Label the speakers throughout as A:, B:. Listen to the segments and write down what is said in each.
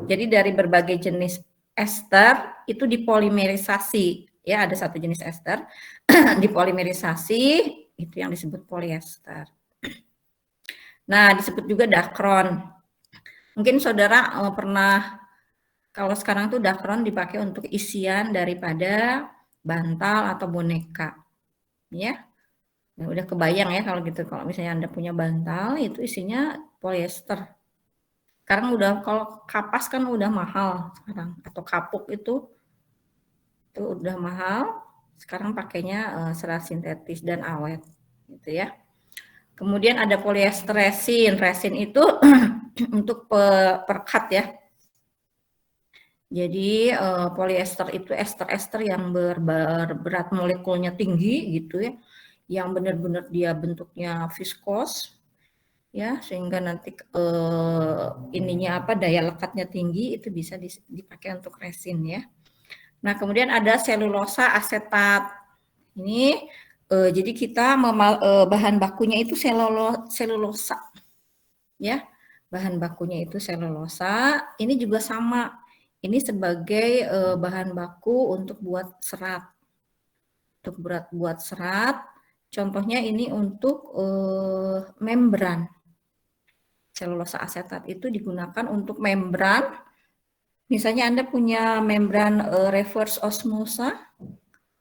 A: Jadi dari berbagai jenis ester itu dipolimerisasi, ya ada satu jenis ester dipolimerisasi, itu yang disebut polyester. Nah, disebut juga dakron. Mungkin saudara pernah, kalau sekarang tuh dakron dipakai untuk isian daripada bantal atau boneka, ya. Nah, udah kebayang ya kalau gitu, kalau misalnya Anda punya bantal itu isinya polyester. Sekarang udah, kalau kapas kan udah mahal sekarang, atau kapuk itu udah mahal. Sekarang pakainya serat sintetis dan awet, gitu ya. Kemudian ada polyester resin. Resin itu untuk perekat ya. Jadi polyester itu ester-ester yang berat molekulnya tinggi gitu ya, yang benar-benar dia bentuknya viskos ya, sehingga nanti ininya apa, daya lekatnya tinggi, itu bisa dipakai untuk resin ya. Nah, kemudian ada selulosa asetat. Ini jadi kita bahan bakunya itu selulosa ya. Bahan bakunya itu selulosa. Ini juga sama. Ini sebagai bahan baku untuk buat serat. Untuk buat serat. Contohnya ini untuk membran. Selulosa asetat itu digunakan untuk membran. Misalnya Anda punya membran reverse osmosa.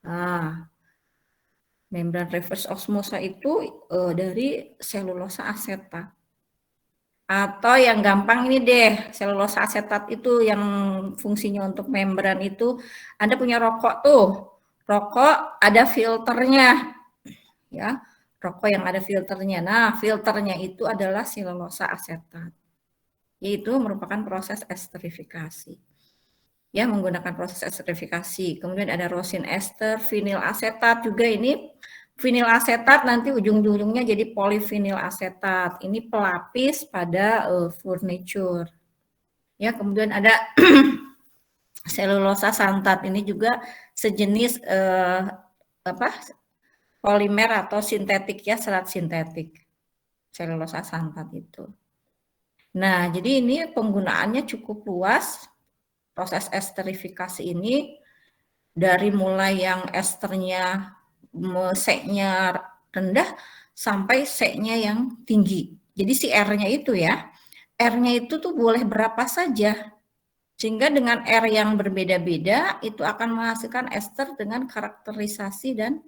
A: Nah, membran reverse osmosa itu dari selulosa asetat. Atau yang gampang ini deh, selulosa asetat itu yang fungsinya untuk membran itu, Anda punya rokok tuh. Rokok ada filternya. Ya, rokok yang ada filternya. Nah, filternya itu adalah selulosa asetat. Yaitu merupakan proses esterifikasi. Ya, menggunakan proses esterifikasi. Kemudian ada rosin ester, vinil asetat juga ini. Vinil asetat nanti ujung-ujungnya jadi polivinil asetat. Ini pelapis pada furniture. Ya, kemudian ada selulosa santat. Ini juga sejenis polimer atau sintetik ya, serat sintetik. Selulosa santat itu. Nah, jadi ini penggunaannya cukup luas. Proses esterifikasi ini dari mulai yang esternya seknya rendah sampai seknya yang tinggi. Jadi si R-nya itu ya, R-nya itu tuh boleh berapa saja. Sehingga dengan R yang berbeda-beda itu akan menghasilkan ester dengan karakterisasi dan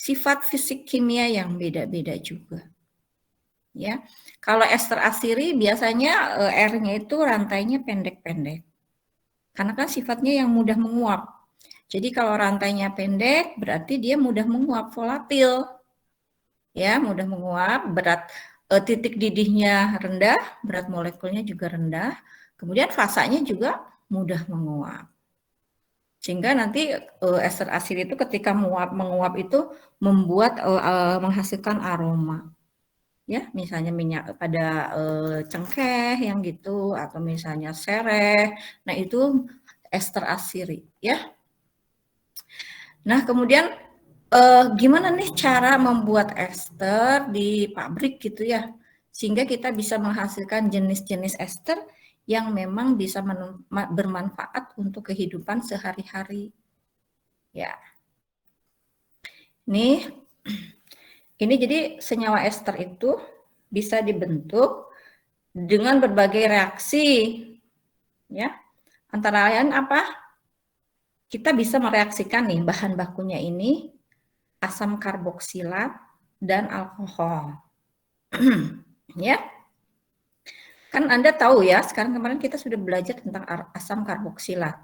A: sifat fisik kimia yang beda-beda juga. Ya, kalau ester asiri biasanya R-nya itu rantainya pendek-pendek. Karena kan sifatnya yang mudah menguap. Jadi kalau rantainya pendek berarti dia mudah menguap, volatil. Ya, mudah menguap, berat titik didihnya rendah, berat molekulnya juga rendah. Kemudian fasanya juga mudah menguap. Sehingga nanti ester asid itu ketika menguap itu membuat menghasilkan aroma. Ya, misalnya minyak pada cengkeh yang gitu, atau misalnya sereh. Nah, itu ester asiri ya. Nah, kemudian gimana nih cara membuat ester di pabrik gitu ya, sehingga kita bisa menghasilkan jenis-jenis ester yang memang bisa bermanfaat untuk kehidupan sehari-hari. Ya. Ini jadi senyawa ester itu bisa dibentuk dengan berbagai reaksi. Ya. Antara lain apa? Kita bisa mereaksikan nih bahan bakunya ini asam karboksilat dan alkohol. Ya. Kan Anda tahu ya, sekarang kemarin kita sudah belajar tentang asam karboksilat.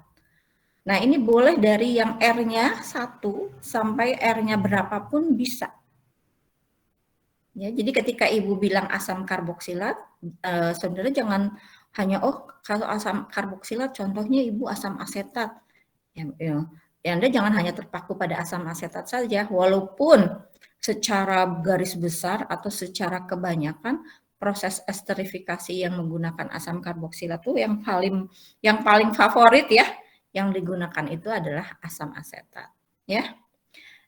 A: Nah, ini boleh dari yang R-nya 1 sampai R-nya berapapun bisa. Ya, jadi ketika Ibu bilang asam karboksilat, sebenarnya jangan hanya kalau asam karboksilat contohnya Ibu asam asetat. Ya, Anda jangan hanya terpaku pada asam asetat saja, walaupun secara garis besar atau secara kebanyakan proses esterifikasi yang menggunakan asam karboksilat itu yang paling favorit ya, yang digunakan itu adalah asam asetat, ya.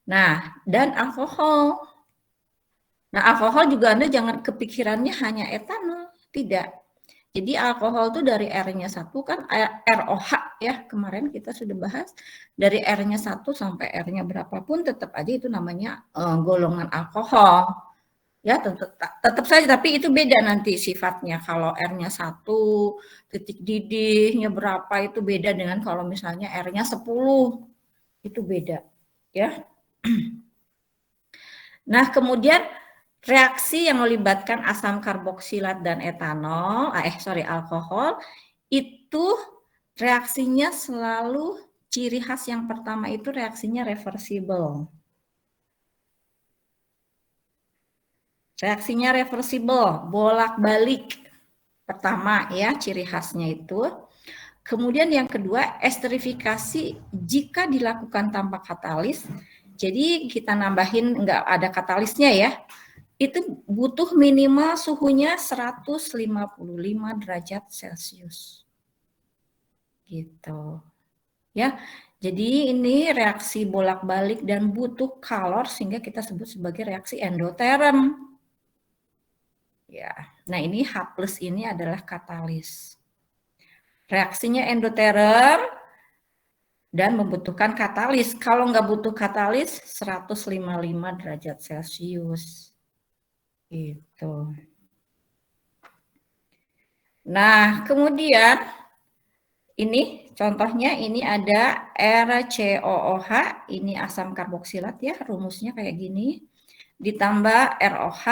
A: Nah, dan alkohol. Nah, alkohol juga Anda jangan kepikirannya hanya etanol, tidak. Jadi alkohol itu dari R-nya 1 kan ROH ya, kemarin kita sudah bahas. Dari R-nya 1 sampai R-nya berapapun tetap aja itu namanya golongan alkohol. Ya, tetap saja, tapi itu beda nanti sifatnya. Kalau R-nya 1, titik didihnya berapa itu beda dengan kalau misalnya R-nya 10. Itu beda, ya. Nah, kemudian reaksi yang melibatkan asam karboksilat dan etanol, alkohol, itu reaksinya selalu ciri khas yang pertama itu reaksinya reversible. Reaksinya reversible, bolak-balik. Pertama ya, ciri khasnya itu. Kemudian yang kedua, esterifikasi jika dilakukan tanpa katalis. Jadi kita nambahin nggak ada katalisnya ya. Itu butuh minimal suhunya 155 derajat Celcius. Gitu. Ya. Jadi ini reaksi bolak-balik dan butuh kalor sehingga kita sebut sebagai reaksi endoterm. Ya. Nah, ini H+ ini adalah katalis. Reaksinya endoterm dan membutuhkan katalis. Kalau nggak butuh katalis, 155 derajat Celcius. Gitu. Nah, kemudian ini contohnya ini ada RCOOH, ini asam karboksilat ya, rumusnya kayak gini. Ditambah ROH,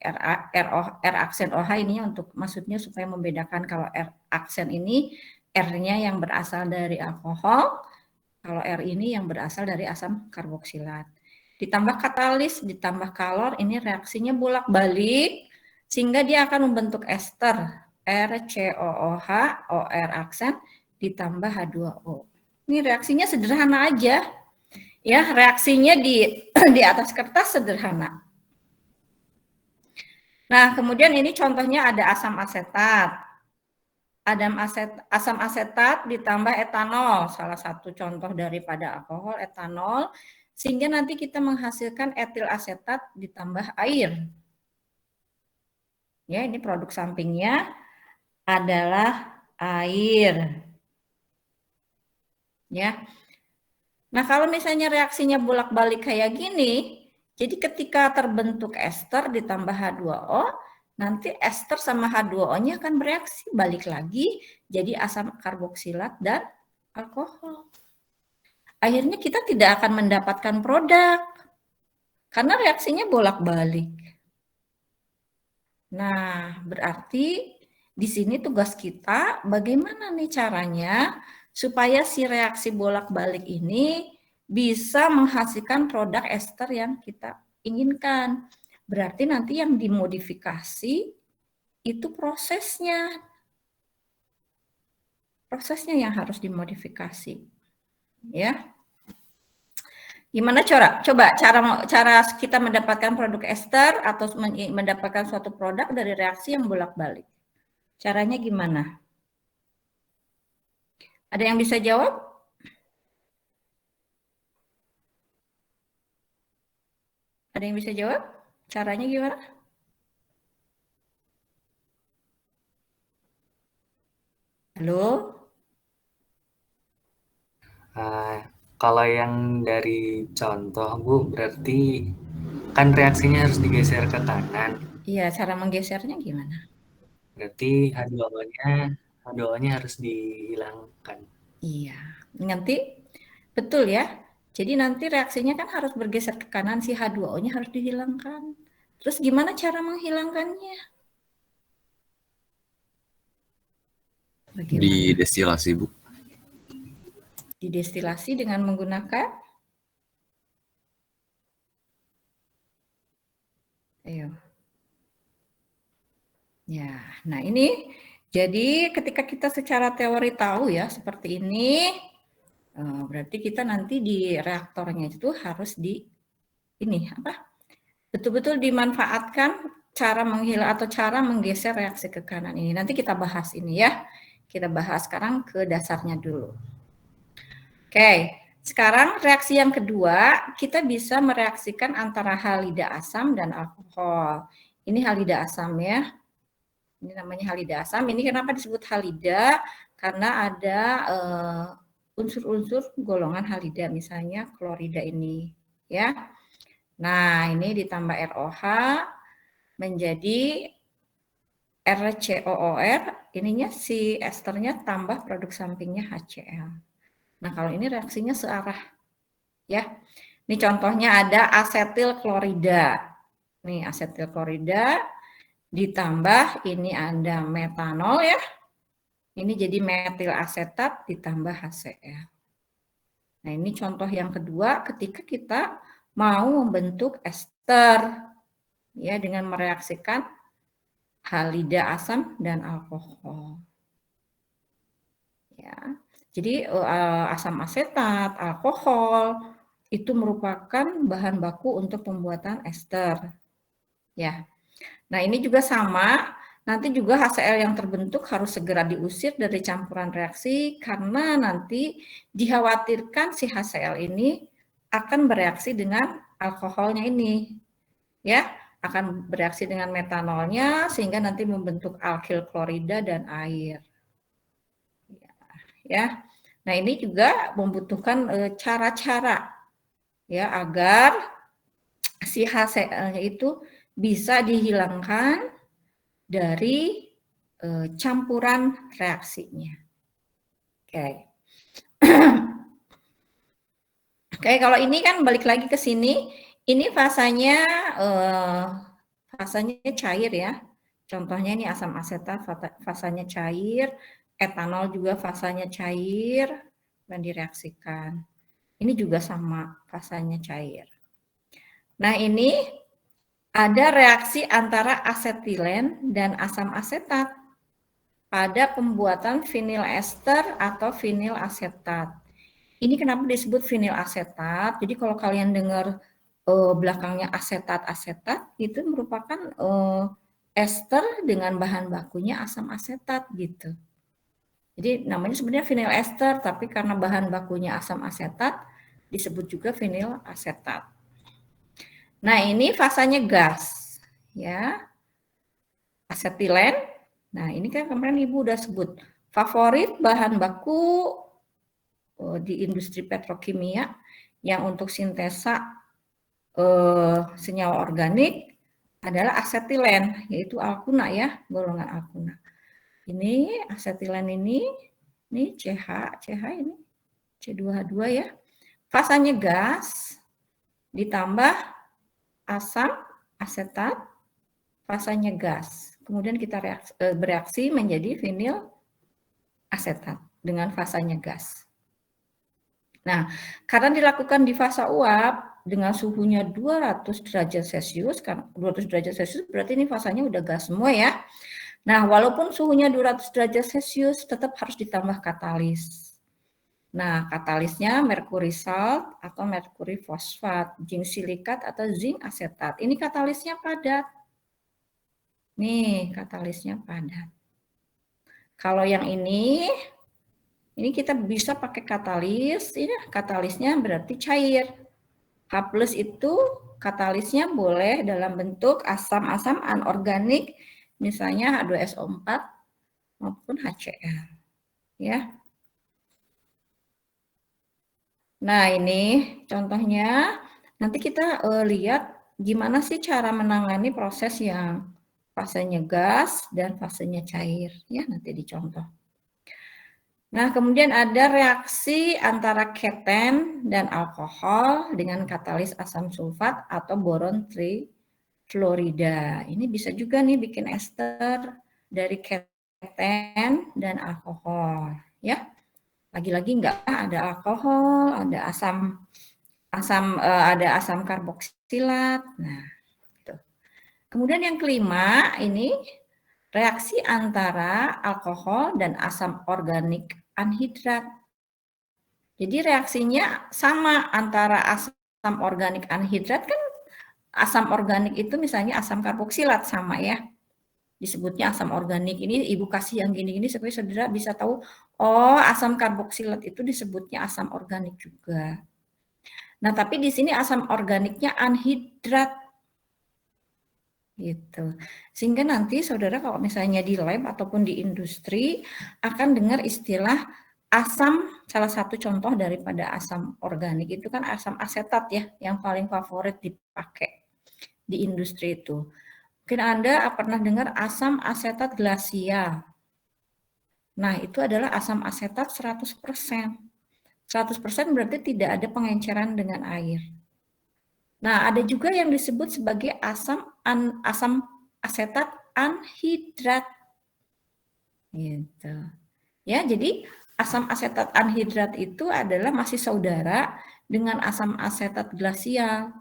A: R aksen OH ini untuk maksudnya supaya membedakan kalau R aksen ini R-nya yang berasal dari alkohol, kalau R ini yang berasal dari asam karboksilat. Ditambah katalis, ditambah kalor, ini reaksinya bolak-balik, sehingga dia akan membentuk ester, RCOOH, OR aksen, ditambah H2O. Ini reaksinya sederhana aja. Ya, reaksinya di atas kertas sederhana. Nah, kemudian ini contohnya ada asam asetat. Asam asetat ditambah etanol, salah satu contoh daripada alkohol, etanol, sehingga nanti kita menghasilkan etil asetat ditambah air. Ya, ini produk sampingnya adalah air. Ya. Nah, kalau misalnya reaksinya bolak-balik kayak gini, jadi ketika terbentuk ester ditambah H2O, nanti ester sama H2O-nya akan bereaksi balik lagi jadi asam karboksilat dan alkohol. Akhirnya kita tidak akan mendapatkan produk karena reaksinya bolak-balik. Nah, berarti di sini tugas kita bagaimana nih caranya supaya si reaksi bolak-balik ini bisa menghasilkan produk ester yang kita inginkan. Berarti nanti yang dimodifikasi itu prosesnya. Prosesnya yang harus dimodifikasi. Ya. Gimana coba cara kita mendapatkan produk ester atau mendapatkan suatu produk dari reaksi yang bolak-balik? Caranya gimana? Ada yang bisa jawab? Ada yang bisa jawab? Caranya gimana? Halo?
B: Kalau yang dari contoh, Bu, berarti kan reaksinya harus digeser ke kanan.
A: Iya, cara menggesernya gimana?
B: Berarti H2O-nya harus dihilangkan.
A: Iya, nanti betul ya. Jadi nanti reaksinya kan harus bergeser ke kanan, si H2O-nya harus dihilangkan. Terus gimana cara menghilangkannya? Bagaimana?
C: Didestilasi, Bu.
A: Didestilasi dengan menggunakan? Ayo. Ya, nah ini jadi ketika kita secara teori tahu ya seperti ini, berarti kita nanti di reaktornya itu harus betul-betul dimanfaatkan cara menghilang atau cara menggeser reaksi ke kanan ini. Nanti kita bahas ini ya. Kita bahas sekarang ke dasarnya dulu. Oke, sekarang reaksi yang kedua, kita bisa mereaksikan antara halida asam dan alkohol. Ini halida asam ya. Ini namanya halida asam. Ini kenapa disebut halida? Karena ada unsur-unsur golongan halida, misalnya klorida ini, ya. Nah, ini ditambah ROH menjadi RCOOR, ininya si esternya tambah produk sampingnya HCl. Nah, kalau ini reaksinya searah, ya. Ini contohnya ada asetil klorida. Nih, asetil klorida ditambah ini ada metanol, ya. Ini jadi metil asetat ditambah HCl. Nah, ini contoh yang kedua ketika kita mau membentuk ester, ya, dengan mereaksikan halida asam dan alkohol. Ya. Jadi asam asetat, alkohol itu merupakan bahan baku untuk pembuatan ester. Ya. Nah, ini juga sama. Nanti juga HCl yang terbentuk harus segera diusir dari campuran reaksi karena nanti dikhawatirkan si HCl ini akan bereaksi dengan alkoholnya ini. Ya, akan bereaksi dengan metanolnya sehingga nanti membentuk alkil klorida dan air. Ya. Nah, ini juga membutuhkan cara-cara ya agar si HCl-nya itu bisa dihilangkan dari campuran reaksinya. Oke. Oke, kalau ini kan balik lagi ke sini, ini fasanya cair ya. Contohnya ini asam asetat fasanya cair, etanol juga fasanya cair dan direaksikan. Ini juga sama fasanya cair. Nah, ini ada reaksi antara asetilen dan asam asetat pada pembuatan vinil ester atau vinil asetat. Ini kenapa disebut vinil asetat? Jadi kalau kalian dengar belakangnya asetat itu merupakan ester dengan bahan bakunya asam asetat gitu. Jadi namanya sebenarnya vinil ester, tapi karena bahan bakunya asam asetat disebut juga vinil asetat. Nah, ini fasanya gas, ya. Asetilen. Nah, ini kan kemarin Ibu udah sebut favorit bahan baku di industri petrokimia yang untuk sintesa senyawa organik adalah asetilen, yaitu alkuna ya, golongan alkuna. Ini asetilen ini CH ini C2H2 ya. Fasanya gas ditambah asam asetat, fasanya gas. Kemudian kita bereaksi menjadi vinil asetat dengan fasanya gas. Nah, karena dilakukan di fasa uap dengan suhunya 200 derajat Celcius, kan 200 derajat Celcius berarti ini fasanya udah gas semua ya. Nah, walaupun suhunya 200 derajat Celcius tetap harus ditambah katalis. Nah, katalisnya merkuri salt atau merkuri fosfat, zinc silikat atau zinc asetat. Ini katalisnya padat. Nih, katalisnya padat. Kalau yang ini kita bisa pakai katalis. Ini katalisnya berarti cair. H+ itu katalisnya boleh dalam bentuk asam-asam anorganik, misalnya H2SO4 maupun HCl. Ya. Nah, ini contohnya. Nanti kita lihat gimana sih cara menangani proses yang fasenya gas dan fasenya cair. Ya, nanti dicontoh. Nah, kemudian ada reaksi antara keten dan alkohol dengan katalis asam sulfat atau boron trifluorida. Ini bisa juga nih bikin ester dari keten dan alkohol, ya. Lagi-lagi enggak ada alkohol, ada ada asam karboksilat. Nah, gitu. Kemudian yang kelima ini reaksi antara alkohol dan asam organik anhidrat. Jadi reaksinya sama antara asam organik anhidrat, kan asam organik itu misalnya asam karboksilat sama ya. Disebutnya asam organik. Ini Ibu kasih yang gini-gini supaya saudara bisa tahu, oh asam karboksilat itu disebutnya asam organik juga. Nah, tapi di sini asam organiknya anhidrat. gitu. Sehingga nanti saudara kalau misalnya di lab ataupun di industri akan dengar istilah asam, salah satu contoh daripada asam organik itu kan asam asetat ya, yang paling favorit dipakai di industri itu. Mungkin Anda pernah dengar asam asetat glasial. Nah, itu adalah asam asetat 100%. 100% berarti tidak ada pengenceran dengan air. Nah, ada juga yang disebut sebagai asam asetat anhidrat. Gitu. Ya, jadi asam asetat anhidrat itu adalah masih saudara dengan asam asetat glasial.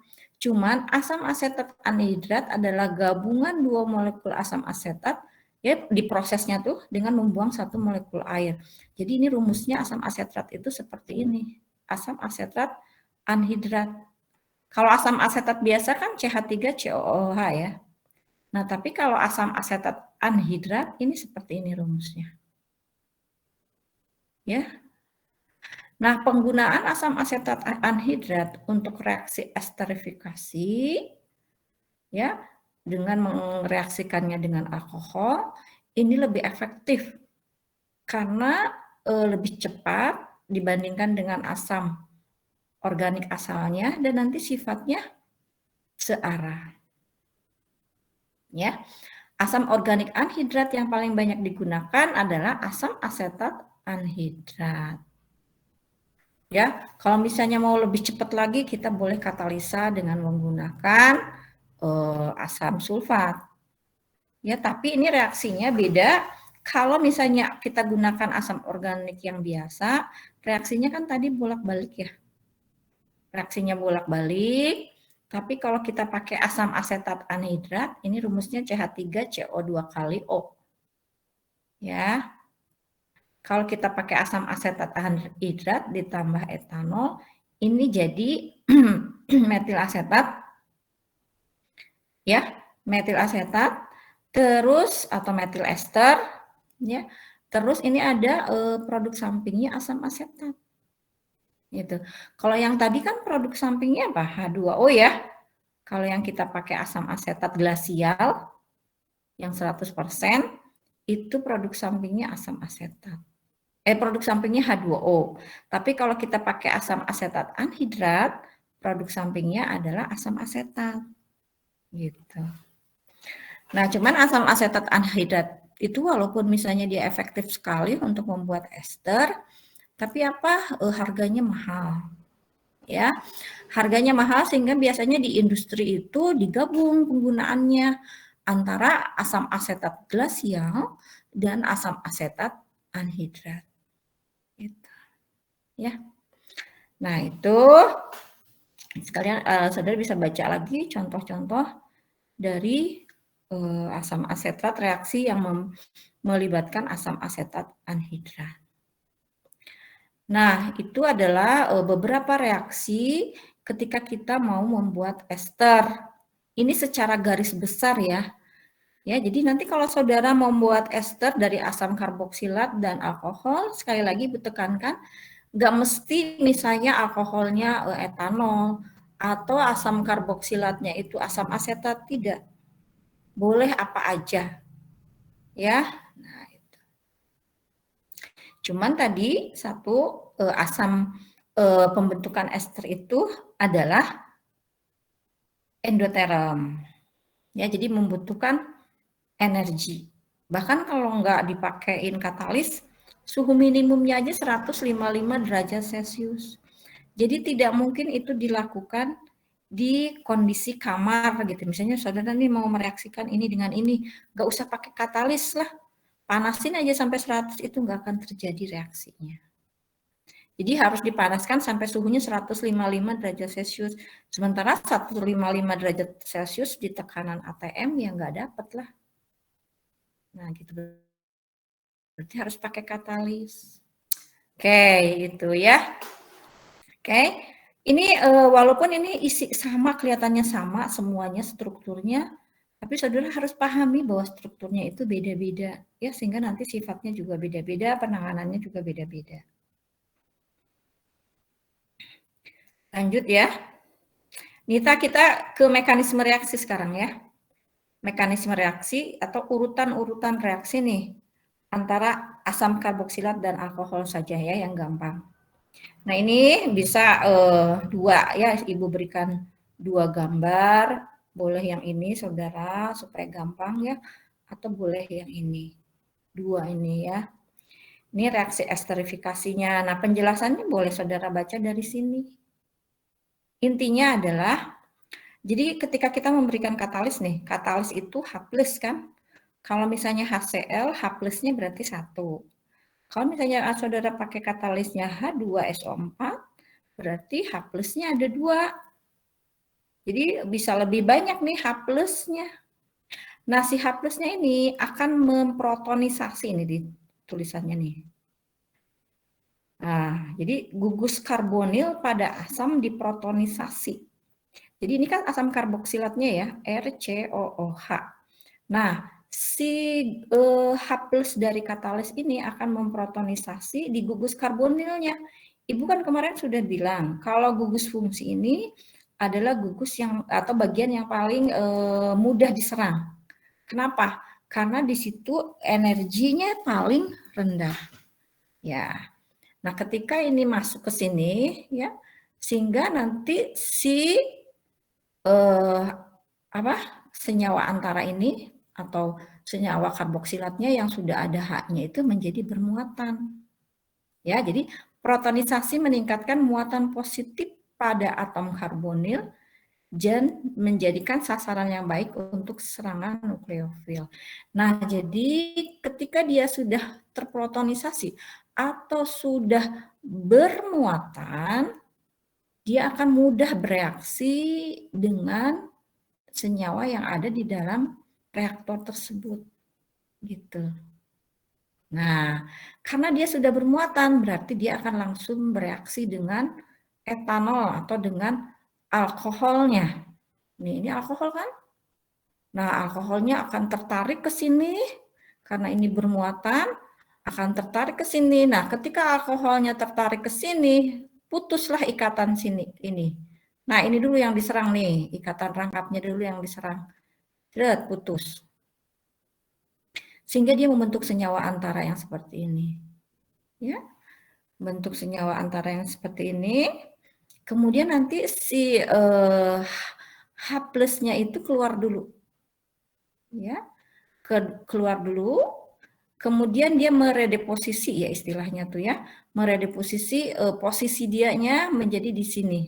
A: Cuman asam asetat anhidrat adalah gabungan dua molekul asam asetat ya diprosesnya tuh dengan membuang satu molekul air. Jadi ini rumusnya asam asetat itu seperti ini. Asam asetat anhidrat. Kalau asam asetat biasa kan CH3COOH ya. Nah, tapi kalau asam asetat anhidrat ini seperti ini rumusnya. Ya. Nah, penggunaan asam asetat anhidrat untuk reaksi esterifikasi ya dengan mereaksikannya dengan alkohol ini lebih efektif karena lebih cepat dibandingkan dengan asam organik asalnya dan nanti sifatnya searah. Ya. Asam organik anhidrat yang paling banyak digunakan adalah asam asetat anhidrat. Ya, kalau misalnya mau lebih cepat lagi kita boleh katalisa dengan menggunakan asam sulfat. Ya, tapi ini reaksinya beda. Kalau misalnya kita gunakan asam organik yang biasa, reaksinya kan tadi bolak-balik ya. Reaksinya bolak-balik. Tapi kalau kita pakai asam asetat anhidrat, ini rumusnya CH3CO2 kali O. Ya. Kalau kita pakai asam asetat anhidrat ditambah etanol, ini jadi metil asetat, ya, metil asetat, terus atau metil ester, ya, terus ini ada produk sampingnya asam asetat, gitu. Kalau yang tadi kan produk sampingnya apa? H2O ya. Kalau yang kita pakai asam asetat glasial yang 100% itu produk sampingnya asam asetat. Produk sampingnya H2O. Tapi kalau kita pakai asam asetat anhidrat, produk sampingnya adalah asam asetat. Gitu. Nah, cuman asam asetat anhidrat itu walaupun misalnya dia efektif sekali untuk membuat ester, tapi harganya mahal. Ya. Harganya mahal sehingga biasanya di industri itu digabung penggunaannya antara asam asetat glasial dan asam asetat anhidrat. Gitu. Ya. Nah, itu sekalian saudara bisa baca lagi contoh-contoh dari asam asetat reaksi yang melibatkan asam asetat anhidrat. Nah, itu adalah beberapa reaksi ketika kita mau membuat ester. Ini secara garis besar ya. Ya, jadi nanti kalau saudara membuat ester dari asam karboksilat dan alkohol, sekali lagi ditekankan nggak mesti misalnya alkoholnya etanol atau asam karboksilatnya itu asam asetat, tidak. Boleh apa aja. Ya. Nah, itu. Cuman tadi satu asam pembentukan ester itu adalah endoterm. Ya, jadi membutuhkan energi. Bahkan kalau nggak dipakein katalis, suhu minimumnya aja 155 derajat Celcius. Jadi tidak mungkin itu dilakukan di kondisi kamar gitu. Misalnya saudara nih mau mereaksikan ini dengan ini, nggak usah pakai katalis lah. Panasin aja sampai 100 itu nggak akan terjadi reaksinya. Jadi harus dipanaskan sampai suhunya 155 derajat Celcius. Sementara 155 derajat Celcius di tekanan ATM ya nggak dapat lah. Nah gitu. Berarti harus pakai katalis. Oke, itu ya. Oke. Ini walaupun ini isi sama, kelihatannya sama semuanya strukturnya, tapi saudara harus pahami bahwa strukturnya itu beda-beda ya, sehingga nanti sifatnya juga beda-beda, penanganannya juga beda-beda. Lanjut ya. Nita, kita ke mekanisme reaksi sekarang ya. mekanisme reaksi atau urutan-urutan reaksi nih antara asam karboksilat dan alkohol saja ya yang gampang. Nah ini bisa dua ya, Ibu berikan dua gambar, boleh yang ini saudara supaya gampang ya, atau boleh yang ini, dua ini ya. Ini reaksi esterifikasinya. Nah penjelasannya boleh saudara baca dari sini. Intinya adalah, jadi ketika kita memberikan katalis nih, katalis itu H+ kan. Kalau misalnya HCl, H+-nya berarti 1. Kalau misalnya saudara pakai katalisnya H2SO4, berarti H+-nya ada 2. Jadi bisa lebih banyak nih H+-nya. Nah, si H+-nya ini akan memprotonisasi, ini di tulisannya nih. Nah, jadi gugus karbonil pada asam diprotonisasi. Jadi ini kan asam karboksilatnya ya, RCOOH. Nah, si H+ dari katalis ini akan memprotonisasi di gugus karbonilnya. Ibu kan kemarin sudah bilang, kalau gugus fungsi ini adalah gugus yang atau bagian yang paling mudah diserang. Kenapa? Karena di situ energinya paling rendah. Ya. Nah, ketika ini masuk ke sini ya, sehingga nanti si senyawa antara ini atau senyawa karboksilatnya yang sudah ada H-nya itu menjadi bermuatan. Ya, jadi protonisasi meningkatkan muatan positif pada atom karbonil dan menjadikan sasaran yang baik untuk serangan nukleofil. Nah, jadi ketika dia sudah terprotonisasi atau sudah bermuatan, dia akan mudah bereaksi dengan senyawa yang ada di dalam reaktor tersebut. Gitu. Nah, karena dia sudah bermuatan, berarti dia akan langsung bereaksi dengan etanol atau dengan alkoholnya. Ini alkohol kan? Nah, alkoholnya akan tertarik ke sini, karena ini bermuatan, akan tertarik ke sini. Nah, ketika alkoholnya tertarik ke sini, putuslah ikatan sini ini. Nah, ini dulu yang diserang nih, ikatan rangkapnya dulu yang diserang. Putus. Sehingga dia membentuk senyawa antara yang seperti ini. Ya, bentuk senyawa antara yang seperti ini. Kemudian nanti si H+-nya itu keluar dulu. Ya, keluar dulu. Kemudian dia meredeposisi ya istilahnya tuh ya, meredeposisi posisi dianya menjadi di sini.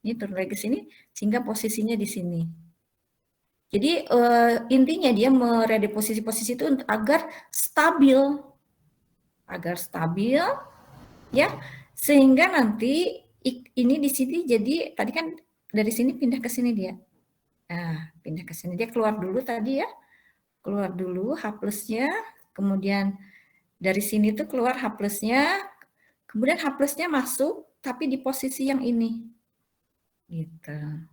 A: Ini turun lagi ke sini sehingga posisinya di sini. Jadi intinya dia meredeposisi posisi itu agar stabil ya, sehingga nanti ini di sini jadi tadi kan dari sini pindah ke sini dia. Nah, pindah ke sini dia keluar dulu tadi ya. Keluar dulu H+-nya, kemudian dari sini tuh keluar H+-nya, kemudian H+-nya masuk tapi di posisi yang ini. Gitu.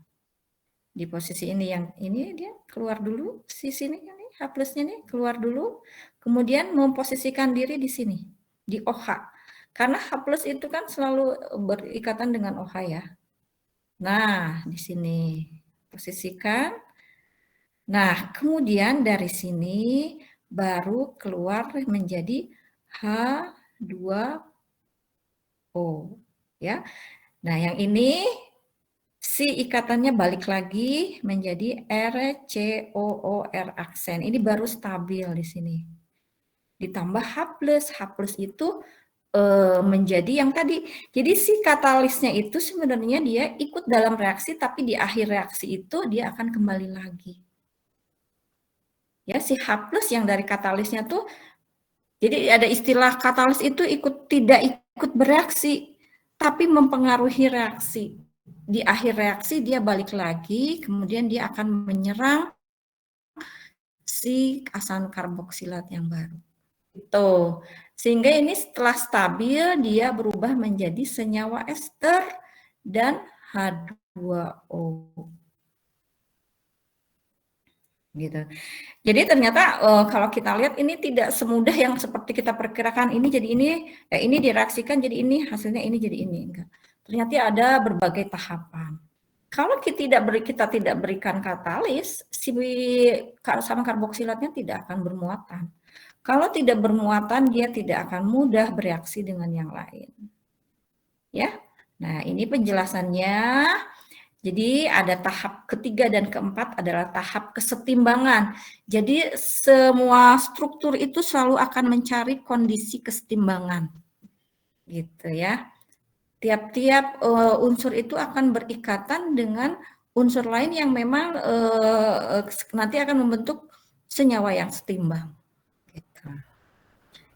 A: Di posisi ini yang ini dia keluar dulu si sini kan nih H+-nya nih keluar dulu, kemudian memposisikan diri di sini di OH. Karena H+ itu kan selalu berikatan dengan OH ya. Nah, di sini posisikan. Nah, kemudian dari sini baru keluar menjadi H2O ya. Nah, yang ini si ikatannya balik lagi menjadi RCOOR aksen. Ini baru stabil di sini. Ditambah H+, H+ itu menjadi yang tadi. Jadi si katalisnya itu sebenarnya dia ikut dalam reaksi, tapi di akhir reaksi itu dia akan kembali lagi. Ya, si H+ yang dari katalisnya tuh, jadi ada istilah katalis itu tidak ikut bereaksi, tapi mempengaruhi reaksi. Di akhir reaksi dia balik lagi, kemudian dia akan menyerang si asam karboksilat yang baru. Itu. Sehingga ini setelah stabil dia berubah menjadi senyawa ester dan H2O. Gitu. Jadi ternyata kalau kita lihat ini tidak semudah yang seperti kita perkirakan ini jadi ini direaksikan jadi ini, hasilnya ini jadi ini. Enggak. Ternyata ada berbagai tahapan. Kalau kita tidak berikan katalis, si asam karboksilatnya tidak akan bermuatan. Kalau tidak bermuatan, dia tidak akan mudah bereaksi dengan yang lain. Ya, nah ini penjelasannya. Jadi ada tahap ketiga dan keempat adalah tahap kesetimbangan. Jadi semua struktur itu selalu akan mencari kondisi kesetimbangan, gitu ya. Tiap-tiap unsur itu akan berikatan dengan unsur lain yang memang nanti akan membentuk senyawa yang setimbang. Gitu.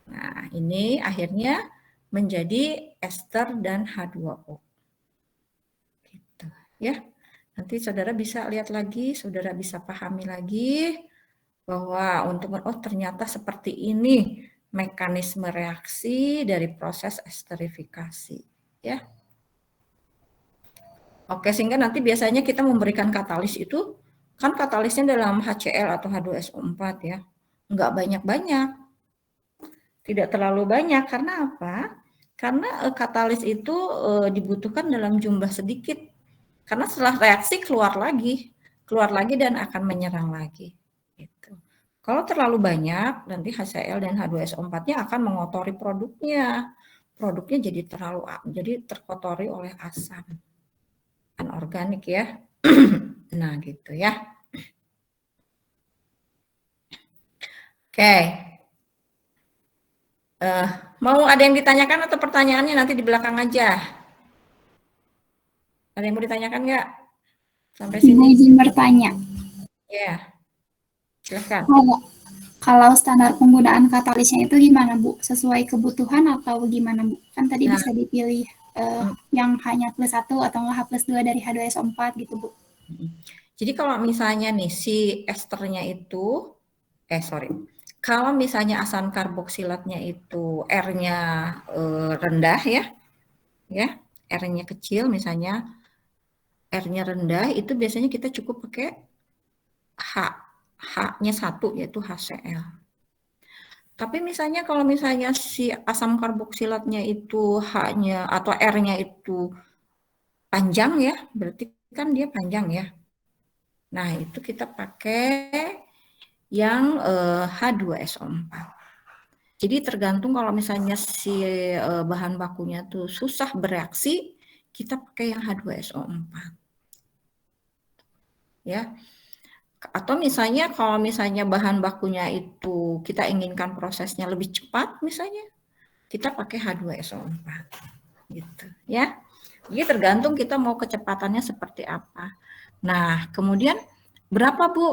A: Nah, ini akhirnya menjadi ester dan H2O. Gitu, ya. Nanti saudara bisa lihat lagi, saudara bisa pahami lagi bahwa ternyata seperti ini mekanisme reaksi dari proses esterifikasi, ya. Oke, sehingga nanti biasanya kita memberikan katalis itu, kan katalisnya dalam HCl atau H2SO4 ya, nggak banyak-banyak, tidak terlalu banyak, karena apa? Karena katalis itu dibutuhkan dalam jumlah sedikit, karena setelah reaksi keluar lagi dan akan menyerang lagi. Gitu. Kalau terlalu banyak, nanti HCl dan H2SO4-nya akan mengotori produknya jadi terkotori oleh asam anorganik ya. Nah, gitu ya. Oke. Mau ada yang ditanyakan atau pertanyaannya nanti di belakang aja? Ada yang mau ditanyakan nggak? Sampai sini?
C: Ibu izin bertanya.
A: Ya, silahkan.
C: Kalau standar penggunaan katalisnya itu gimana, Bu? Sesuai kebutuhan atau gimana, Bu? Kan tadi bisa dipilih yang hanya +1 atau nggak H+2 dari H2SO4 gitu, Bu.
A: Jadi kalau misalnya nih si esternya itu, kalau misalnya asam karboksilatnya itu R-nya rendah ya, R-nya kecil misalnya, R-nya rendah, itu biasanya kita cukup pakai H-nya 1 yaitu HCl. Tapi misalnya kalau misalnya si asam karboksilatnya itu H-nya atau R-nya itu panjang ya, berarti kan dia panjang ya. Nah, itu kita pakai yang H2SO4. Jadi tergantung kalau misalnya si bahan bakunya tuh susah bereaksi, kita pakai yang H2SO4. Ya. Atau misalnya kalau misalnya bahan bakunya itu kita inginkan prosesnya lebih cepat misalnya, kita pakai H2SO4. Gitu, ya. Jadi tergantung kita mau kecepatannya seperti apa. Nah, kemudian berapa Bu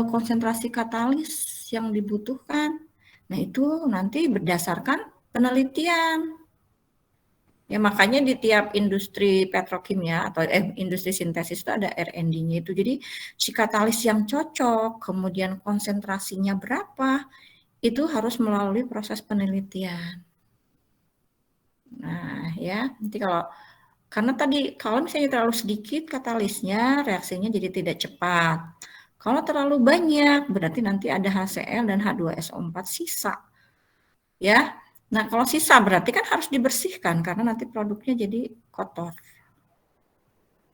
A: konsentrasi katalis yang dibutuhkan? Nah, itu nanti berdasarkan penelitian. Ya, makanya di tiap industri petrokimia atau industri sintesis itu ada R&D-nya itu. Jadi si katalis yang cocok, kemudian konsentrasinya berapa, itu harus melalui proses penelitian. Nah, ya, nanti karena tadi kalau misalnya terlalu sedikit katalisnya, reaksinya jadi tidak cepat. Kalau terlalu banyak, berarti nanti ada HCl dan H2SO4 sisa. Ya. Nah, kalau sisa berarti kan harus dibersihkan karena nanti produknya jadi kotor.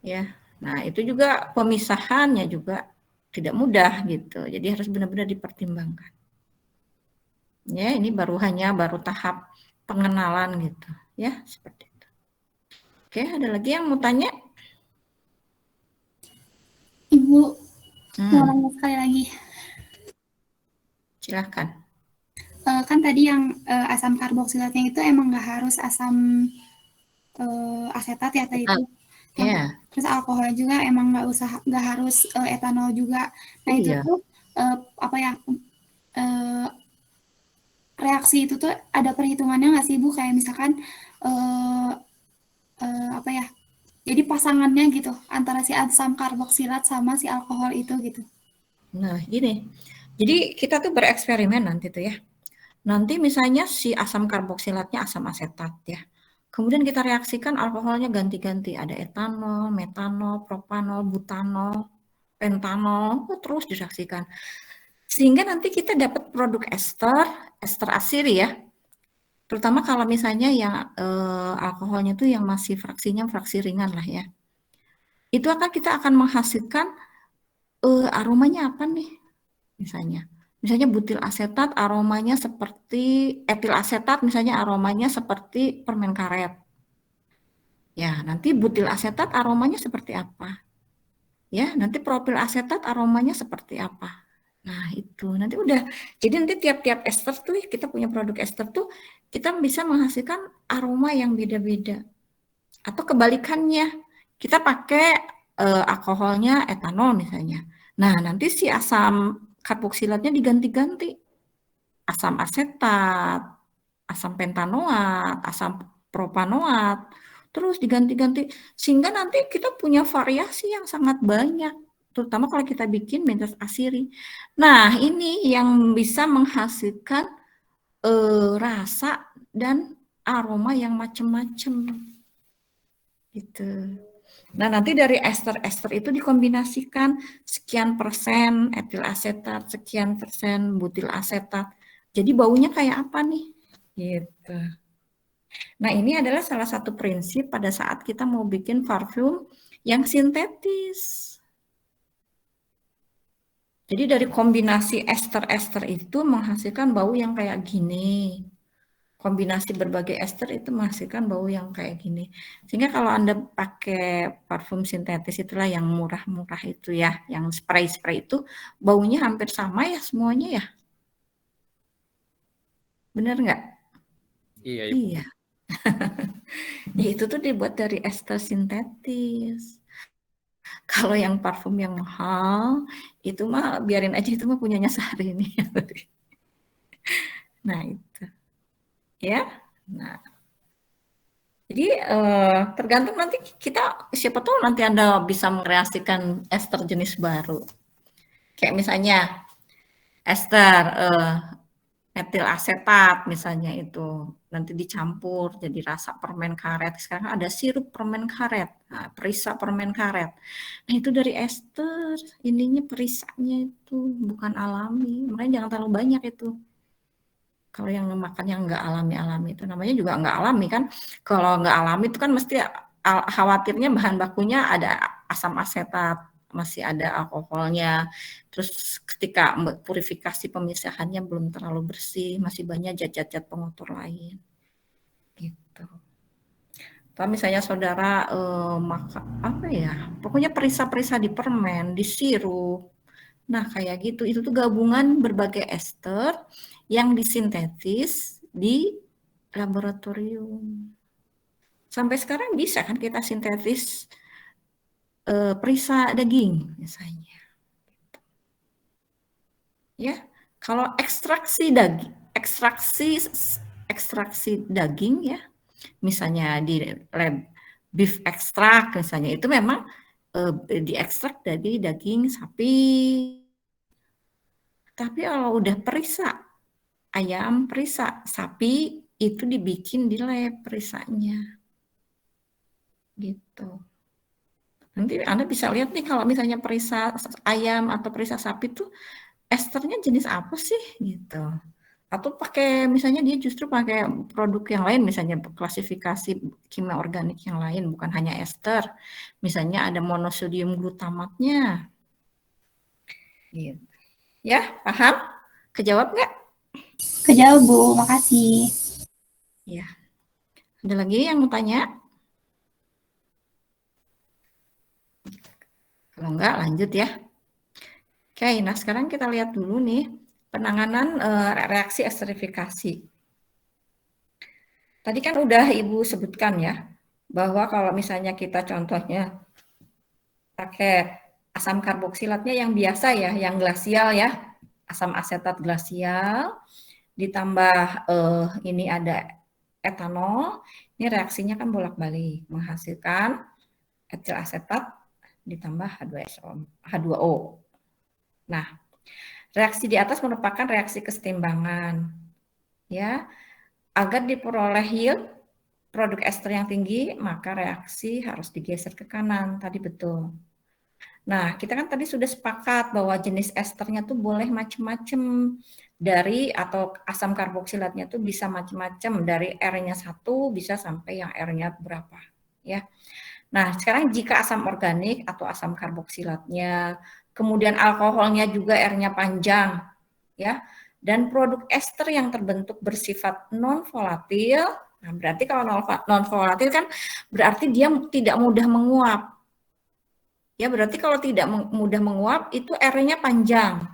A: Ya. Nah, itu juga pemisahannya juga tidak mudah gitu. Jadi harus benar-benar dipertimbangkan. Ya, ini baru tahap pengenalan gitu. Ya, seperti itu. Oke, ada lagi yang mau tanya?
C: Ibu, mau tanya sekali lagi.
A: Silahkan.
C: Kan tadi yang asam karboksilatnya itu emang nggak harus asam asetat ya tadi itu.
A: Yeah.
C: Terus alkohol juga emang nggak harus etanol juga. Nah itu tuh reaksi itu tuh ada perhitungannya nggak sih Bu? Kayak misalkan jadi pasangannya gitu antara si asam karboksilat sama si alkohol itu gitu.
A: Nah gini, jadi kita tuh bereksperimen nanti tuh ya. Nanti misalnya si asam karboksilatnya asam asetat ya. Kemudian kita reaksikan alkoholnya ganti-ganti. Ada etanol, metanol, propanol, butanol, pentanol, terus direaksikan. Sehingga nanti kita dapat produk ester asiri ya. Terutama kalau misalnya yang alkoholnya tuh yang masih fraksi ringan lah ya. itu kita akan menghasilkan aromanya apa nih? Misalnya butil asetat aromanya seperti etil asetat, misalnya aromanya seperti permen karet. Ya, nanti butil asetat aromanya seperti apa? Ya, nanti propil asetat aromanya seperti apa? Nah, itu nanti udah. Jadi nanti tiap-tiap ester tuh kita punya produk ester tuh kita bisa menghasilkan aroma yang beda-beda. Atau kebalikannya, kita pakai alkoholnya etanol misalnya. Nah, nanti si asam karboksilatnya diganti-ganti. Asam asetat, asam pentanoat, asam propanoat, terus diganti-ganti sehingga nanti kita punya variasi yang sangat banyak, terutama kalau kita bikin mentas asiri. Nah, ini yang bisa menghasilkan rasa dan aroma yang macam-macam gitu. Nah, nanti dari ester-ester itu dikombinasikan sekian persen etil asetat, sekian persen butil asetat. Jadi baunya kayak apa nih? Gitu. Nah, ini adalah salah satu prinsip pada saat kita mau bikin parfum yang sintetis. Jadi dari kombinasi ester-ester itu menghasilkan bau yang kayak gini. Kombinasi berbagai ester itu menghasilkan bau yang kayak gini. Sehingga kalau Anda pakai parfum sintetis itulah yang murah-murah itu ya, yang spray-spray itu baunya hampir sama ya semuanya ya. Bener nggak?
D: Iya.
A: Iya. Ya, itu tuh dibuat dari ester sintetis. Kalau yang parfum yang mahal, itu mah biarin aja, itu mah punyanya Syahrini. Nah, itu. Ya. Nah, jadi tergantung nanti kita, siapa tahu nanti Anda bisa mengkreasikan ester jenis baru. Kayak misalnya ester etil asetat misalnya itu nanti dicampur jadi rasa permen karet. Sekarang ada sirup permen karet, perisa permen karet. Nah, itu dari ester, ininya perisanya itu bukan alami. Makanya jangan terlalu banyak itu. Kalau yang makan yang nggak alami-alami itu namanya juga nggak alami kan. Kalau nggak alami itu kan mesti khawatirnya bahan bakunya ada asam asetat, masih ada alkoholnya. Terus ketika purifikasi pemisahannya belum terlalu bersih, masih banyak zat-zat pengotor lain. Gitu. Atau misalnya saudara makan apa ya? Pokoknya perisa-perisa di permen, di sirup. Nah, kayak gitu. Itu tuh gabungan berbagai ester yang disintetis di laboratorium. Sampai sekarang bisa kan kita sintetis perisa daging misalnya. Ya, kalau ekstraksi daging ya, misalnya di lab beef extract misalnya itu memang diekstrak dari daging sapi. Tapi kalau udah perisa ayam, perisa sapi itu dibikin di lab perisanya. Gitu. Nanti Anda bisa lihat nih kalau misalnya perisa ayam atau perisa sapi tuh esternya jenis apa sih gitu. Atau pakai misalnya dia justru pakai produk yang lain misalnya klasifikasi kimia organik yang lain bukan hanya ester. Misalnya ada monosodium glutamatnya. Gitu. Ya, paham? Kejawab nggak?
C: Kejawab, Bu. Makasih.
A: Ya. Ada lagi yang mau tanya? Kalau enggak, lanjut ya. Oke, nah sekarang kita lihat dulu nih penanganan reaksi esterifikasi. Tadi kan udah Ibu sebutkan ya, bahwa kalau misalnya kita contohnya pakai asam karboksilatnya yang biasa ya, yang glasial ya, asam asetat glasial, ditambah ini ada etanol, ini reaksinya kan bolak-balik, menghasilkan etil asetat ditambah H2O. Nah, reaksi di atas merupakan reaksi kesetimbangan. Ya, agar diperoleh yield produk ester yang tinggi, maka reaksi harus digeser ke kanan. Tadi betul. Nah, kita kan tadi sudah sepakat bahwa jenis esternya tuh boleh macam-macam dari atau asam karboksilatnya tuh bisa macam-macam dari R-nya 1 bisa sampai yang R-nya berapa, ya. Nah, sekarang jika asam organik atau asam karboksilatnya, kemudian alkoholnya juga R-nya panjang, ya, dan produk ester yang terbentuk bersifat non-volatil, nah berarti kalau non-volatil kan berarti dia tidak mudah menguap. Ya, berarti kalau tidak mudah menguap itu R-nya panjang.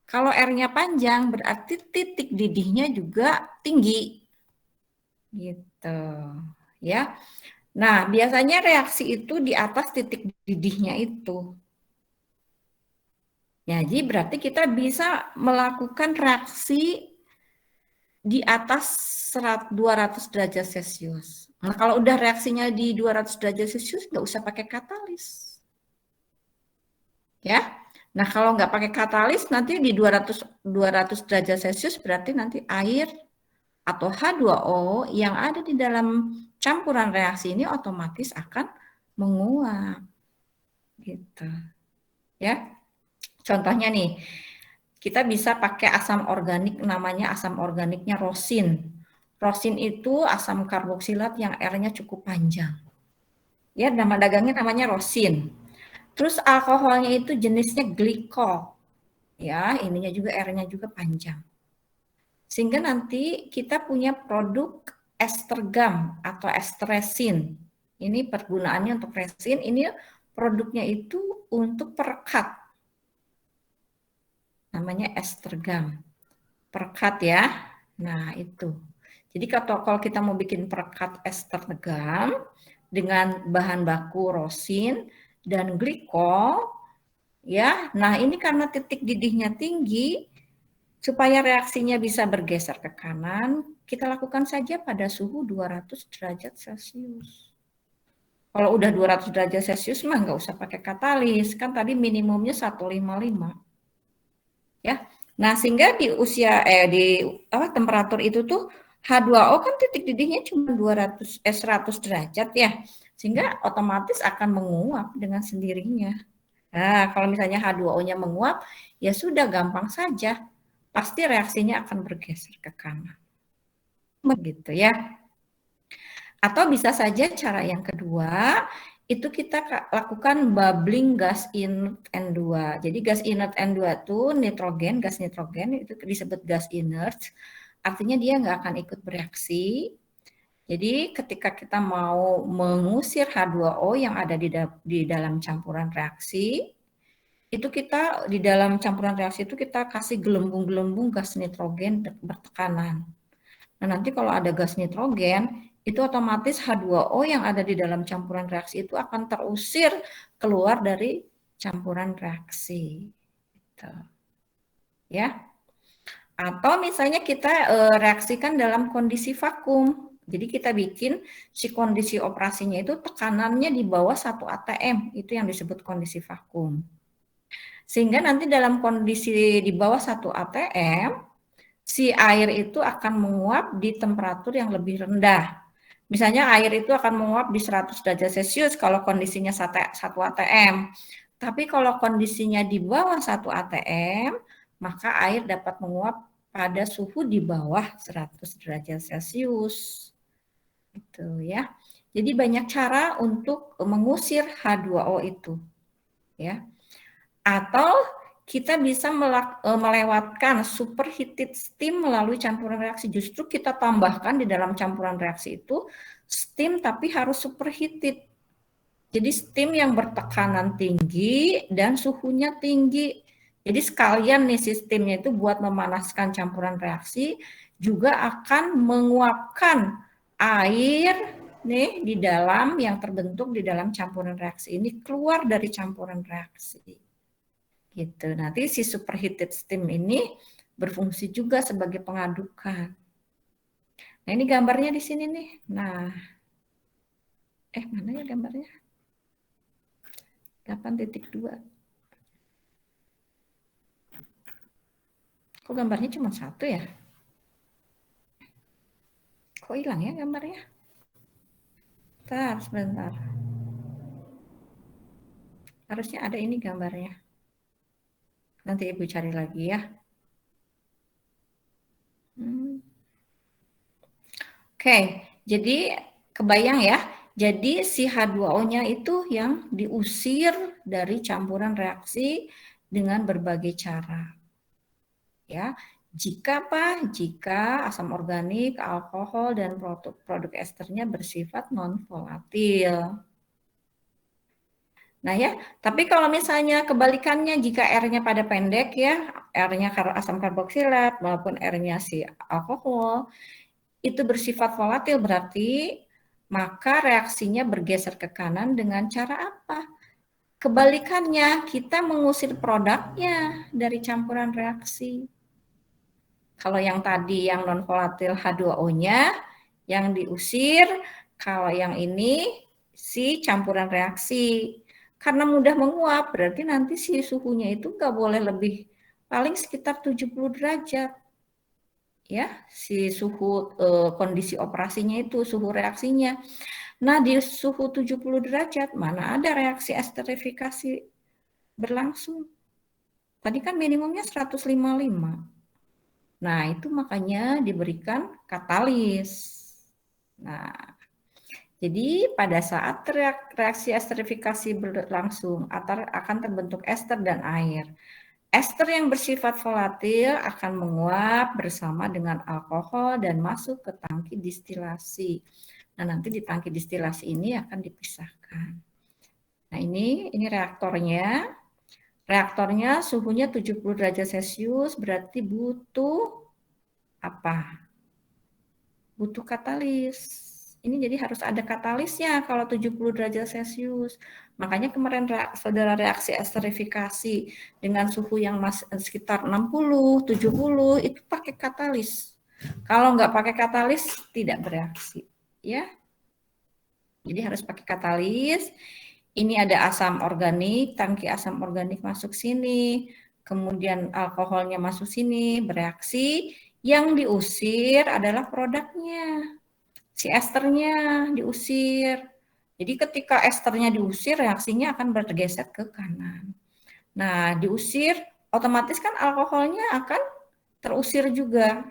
A: Kalau R-nya panjang berarti titik didihnya juga tinggi. Gitu. Ya. Nah, biasanya reaksi itu di atas titik didihnya itu. Ya, jadi berarti kita bisa melakukan reaksi di atas 200 derajat Celcius. Nah, kalau udah reaksinya di 200 derajat Celcius, nggak usah pakai katalis. Ya. Nah, kalau nggak pakai katalis, nanti di 200 derajat Celcius berarti nanti air atau H2O yang ada di dalam campuran reaksi ini otomatis akan menguap. Gitu. Ya. Contohnya nih, kita bisa pakai asam organik, namanya asam organiknya rosin. Rosin itu asam karboksilat yang R-nya cukup panjang. Ya, nama dagangnya namanya rosin. Terus alkoholnya itu jenisnya glikol. Ya, ininya juga R-nya juga panjang. Sehingga nanti kita punya produk ester gam atau ester resin. Ini pergunaannya untuk resin, ini produknya itu untuk perekat. Namanya ester gam. Perekat ya. Nah, itu. Jadi kalau kita mau bikin perekat ester gam dengan bahan baku rosin dan glikol, ya. Nah, ini karena titik didihnya tinggi, supaya reaksinya bisa bergeser ke kanan, kita lakukan saja pada suhu 200 derajat Celcius. Kalau udah 200 derajat Celcius mah nggak usah pakai katalis, kan tadi minimumnya 155. Ya. Nah, sehingga di temperatur itu tuh H2O kan titik didihnya cuma 100 derajat ya. Sehingga otomatis akan menguap dengan sendirinya. Nah, kalau misalnya H2O-nya menguap, ya sudah gampang saja. Pasti reaksinya akan bergeser ke kanan. Begitu ya. Atau bisa saja cara yang kedua, itu kita lakukan bubbling gas inert N2. Jadi gas inert N2 itu nitrogen, gas nitrogen itu disebut gas inert. Artinya dia nggak akan ikut bereaksi. Jadi ketika kita mau mengusir H2O yang ada di dalam campuran reaksi, itu kita di dalam campuran reaksi itu kita kasih gelembung-gelembung gas nitrogen bertekanan. Nah, nanti kalau ada gas nitrogen, itu otomatis H2O yang ada di dalam campuran reaksi itu akan terusir keluar dari campuran reaksi. Gitu. Ya. Atau misalnya kita reaksikan dalam kondisi vakum. Jadi kita bikin si kondisi operasinya itu tekanannya di bawah 1 atm, itu yang disebut kondisi vakum. Sehingga nanti dalam kondisi di bawah 1 atm, si air itu akan menguap di temperatur yang lebih rendah. Misalnya air itu akan menguap di 100 derajat Celcius kalau kondisinya 1 atm. Tapi kalau kondisinya di bawah 1 atm, maka air dapat menguap pada suhu di bawah 100 derajat Celcius. Gitu ya. Jadi banyak cara untuk mengusir H2O itu. Ya. Atau kita bisa melewatkan superheated steam melalui campuran reaksi. Justru kita tambahkan di dalam campuran reaksi itu steam tapi harus superheated. Jadi steam yang bertekanan tinggi dan suhunya tinggi. Jadi sekalian nih sistemnya itu buat memanaskan campuran reaksi juga akan menguapkan air nih di dalam yang terbentuk di dalam campuran reaksi ini keluar dari campuran reaksi. Gitu. Nanti si superheated steam ini berfungsi juga sebagai pengadukan. Nah, ini gambarnya di sini nih. Nah, mana ya gambarnya? 8.2. Kok gambarnya cuma 1 ya? Kok hilang ya gambarnya? Sebentar. Harusnya ada ini gambarnya. Nanti Ibu cari lagi ya. Oke, jadi kebayang ya, Jadi si H2O-nya itu yang diusir dari campuran reaksi dengan berbagai cara. Ya, jika apa? Jika asam organik, alkohol, dan produk esternya bersifat non-volatil. Nah ya, tapi kalau misalnya kebalikannya, jika R-nya pada pendek ya, R-nya asam karboksilat maupun R-nya si alkohol, itu bersifat volatil berarti maka reaksinya bergeser ke kanan dengan cara apa? Kebalikannya, kita mengusir produknya dari campuran reaksi. Kalau yang tadi yang non volatil H2O-nya yang diusir, kalau yang ini si campuran reaksi. Karena mudah menguap, berarti nanti si suhunya itu nggak boleh lebih, paling sekitar 70 derajat. Ya, si suhu kondisi operasinya itu, suhu reaksinya. Nah, di suhu 70 derajat, mana ada reaksi esterifikasi berlangsung. Tadi kan minimumnya 155. Nah, itu makanya diberikan katalis. Nah, jadi pada saat reaksi esterifikasi berlangsung akan terbentuk ester dan air. Ester yang bersifat volatil akan menguap bersama dengan alkohol dan masuk ke tangki distilasi. Nah, nanti di tangki distilasi ini akan dipisahkan. Nah, ini reaktornya. Reaktornya suhunya 70 derajat Celcius, berarti butuh apa? Butuh katalis. Ini jadi harus ada katalisnya kalau 70 derajat Celcius. Makanya kemarin saudara reaksi esterifikasi dengan suhu yang sekitar 60, 70 itu pakai katalis. Kalau nggak pakai katalis tidak bereaksi, ya. Jadi harus pakai katalis. Ini ada asam organik, tangki asam organik masuk sini, kemudian alkoholnya masuk sini, bereaksi. Yang diusir adalah produknya. Si esternya diusir. Jadi ketika esternya diusir, reaksinya akan bergeser ke kanan. Nah, diusir, otomatis kan alkoholnya akan terusir juga.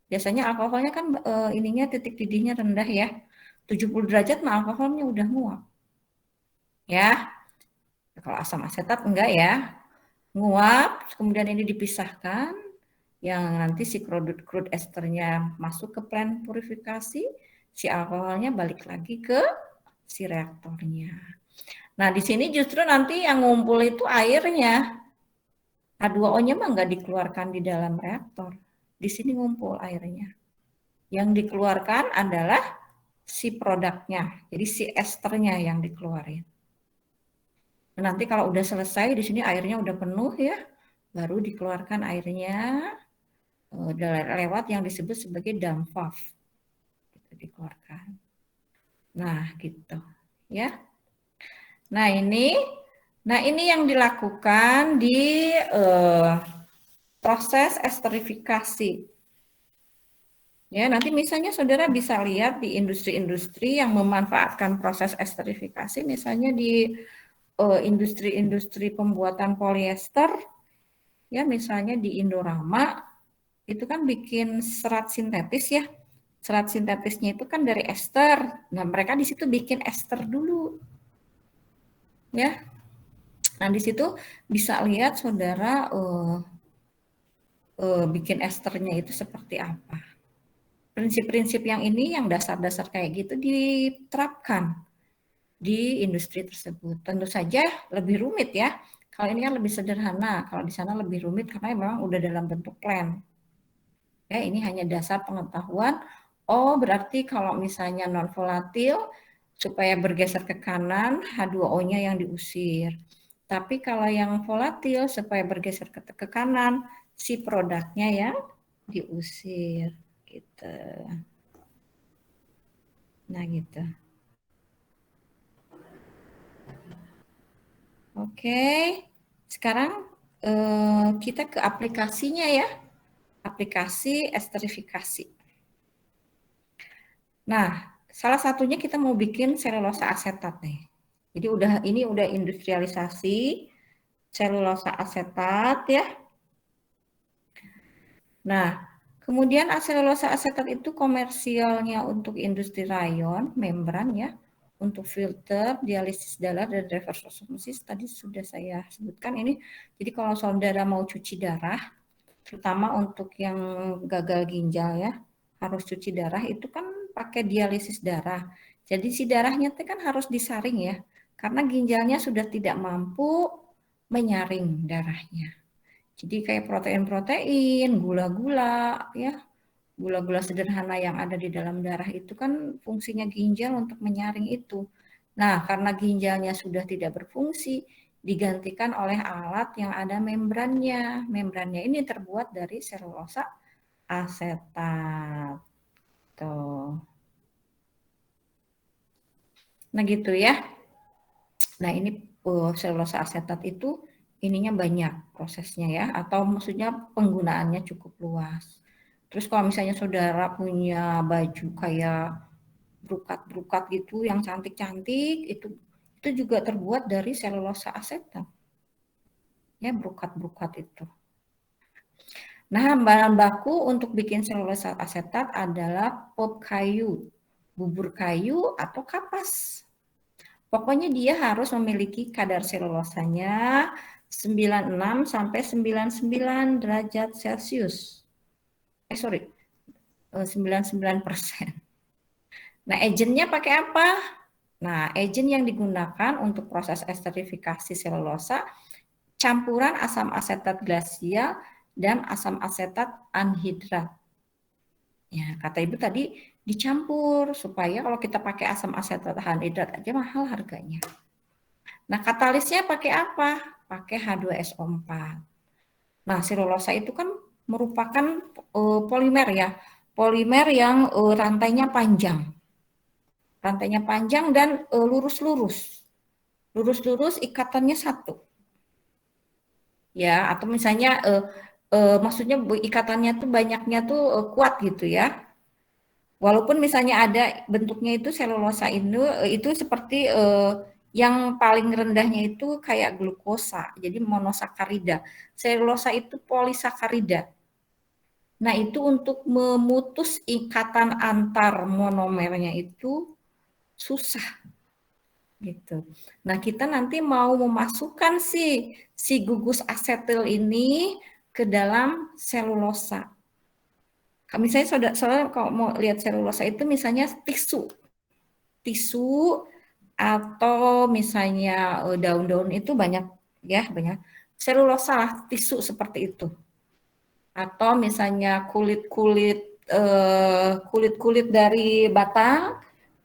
A: Biasanya alkoholnya kan ininya titik didihnya rendah ya. 70 derajat mah alkoholnya udah nguap. Ya. Kalau asam asetat enggak ya. Nguap, kemudian ini dipisahkan, yang nanti si crude esternya masuk ke plan purifikasi, si alkoholnya balik lagi ke si reaktornya. Nah, di sini justru nanti yang ngumpul itu airnya. H2O-nya mah nggak dikeluarkan di dalam reaktor. Di sini ngumpul airnya. Yang dikeluarkan adalah si produknya, jadi si esternya yang dikeluarin. Nanti kalau udah selesai, di sini airnya udah penuh ya, baru dikeluarkan airnya lewat yang disebut sebagai dump valve. Dikeluarkan. Nah, gitu. Ya. Nah, ini yang dilakukan di proses esterifikasi. Ya, nanti misalnya saudara bisa lihat di industri-industri yang memanfaatkan proses esterifikasi, misalnya di industri-industri pembuatan polyester, ya misalnya di Indorama, itu kan bikin serat sintetis ya. Serat sintetisnya itu kan dari ester. Nah, mereka di situ bikin ester dulu. Ya. Nah, di situ bisa lihat saudara bikin esternya itu seperti apa. Prinsip-prinsip yang ini, yang dasar-dasar kayak gitu diterapkan di industri tersebut. Tentu saja lebih rumit ya. Kalau ini kan lebih sederhana, kalau di sana lebih rumit karena memang udah dalam bentuk plan. Ya, ini hanya dasar pengetahuan. Oh, berarti kalau misalnya non volatil supaya bergeser ke kanan, H2O-nya yang diusir. Tapi kalau yang volatil supaya bergeser ke kanan, si produknya yang diusir gitu. Nah, gitu. Oke, sekarang kita ke aplikasinya ya, aplikasi esterifikasi. Nah, salah satunya kita mau bikin selulosa asetat nih. Jadi ini udah industrialisasi selulosa asetat ya. Nah, kemudian selulosa asetat itu komersialnya untuk industri rayon, membran ya, untuk filter, dialisis darah, dan reverse osmosis tadi sudah saya sebutkan ini. Jadi kalau saudara mau cuci darah, terutama untuk yang gagal ginjal ya, harus cuci darah itu kan pakai dialisis darah. Jadi si darahnya itu kan harus disaring ya, karena ginjalnya sudah tidak mampu menyaring darahnya. Jadi kayak protein-protein, gula-gula ya, gula-gula sederhana yang ada di dalam darah itu kan fungsinya ginjal untuk menyaring itu. Nah, karena ginjalnya sudah tidak berfungsi, digantikan oleh alat yang ada membrannya. Membrannya ini terbuat dari selulosa asetat. Tuh. Nah, gitu ya. Nah, ini selulosa asetat itu ininya banyak prosesnya ya, atau maksudnya penggunaannya cukup luas. Terus kalau misalnya saudara punya baju kayak brukat-brukat gitu yang cantik-cantik, itu juga terbuat dari selulosa asetat. Ya, brukat-brukat itu. Nah, bahan baku untuk bikin selulosa asetat adalah pulp kayu, bubur kayu, atau kapas. Pokoknya dia harus memiliki kadar selulosanya 96 sampai 99 derajat Celcius. 99%. Nah, agentnya pakai apa? Nah, agent yang digunakan untuk proses esterifikasi selulosa campuran asam asetat glasial dan asam asetat anhidrat. Ya, kata Ibu tadi dicampur supaya kalau kita pakai asam asetat anhidrat aja mahal harganya. Nah, katalisnya pakai apa? Pakai H2SO4. Nah, selulosa itu kan merupakan polimer ya. Polimer yang rantainya panjang. Rantainya panjang dan lurus-lurus. Lurus-lurus ikatannya satu. Ya, atau misalnya maksudnya ikatannya tuh banyaknya tuh kuat gitu ya. Walaupun misalnya ada bentuknya itu selulosa itu seperti yang paling rendahnya itu kayak glukosa, jadi monosakarida. Selulosa itu polisakarida. Nah, itu untuk memutus ikatan antar monomernya itu susah gitu. Nah, kita nanti mau memasukkan si gugus asetil ini ke dalam selulosa. Misalnya saudara kalau mau lihat selulosa itu misalnya tisu atau misalnya daun-daun itu banyak ya, banyak selulosa lah, tisu seperti itu. Atau misalnya kulit-kulit dari batang,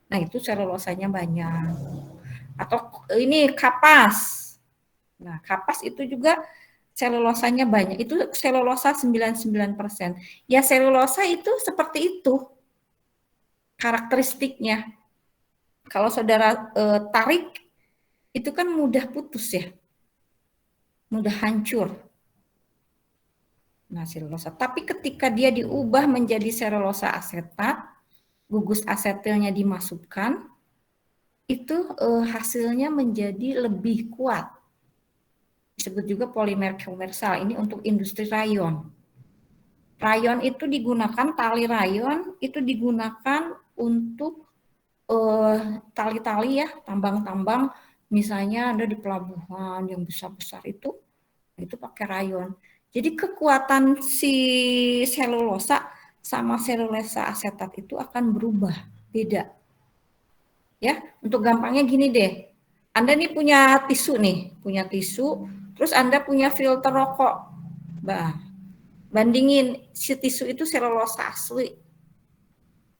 A: nah itu selulosanya banyak. Atau ini kapas. Nah, kapas itu juga selulosanya banyak. Itu selulosa 99%. Ya selulosa itu seperti itu karakteristiknya. Kalau saudara tarik, itu kan mudah putus ya. Mudah hancur. Nah, selulosa. Tapi ketika dia diubah menjadi selulosa asetat, gugus asetilnya dimasukkan, itu hasilnya menjadi lebih kuat. Disebut juga polimer komersial. Ini untuk industri rayon. Rayon itu digunakan, tali rayon itu digunakan untuk tali-tali ya, tambang-tambang, misalnya ada di pelabuhan yang besar-besar itu pakai rayon. Jadi kekuatan si selulosa sama selulosa asetat itu akan berubah, beda. Ya, untuk gampangnya gini deh. Anda nih punya tisu, terus Anda punya filter rokok. Bah, bandingin si tisu itu selulosa asli.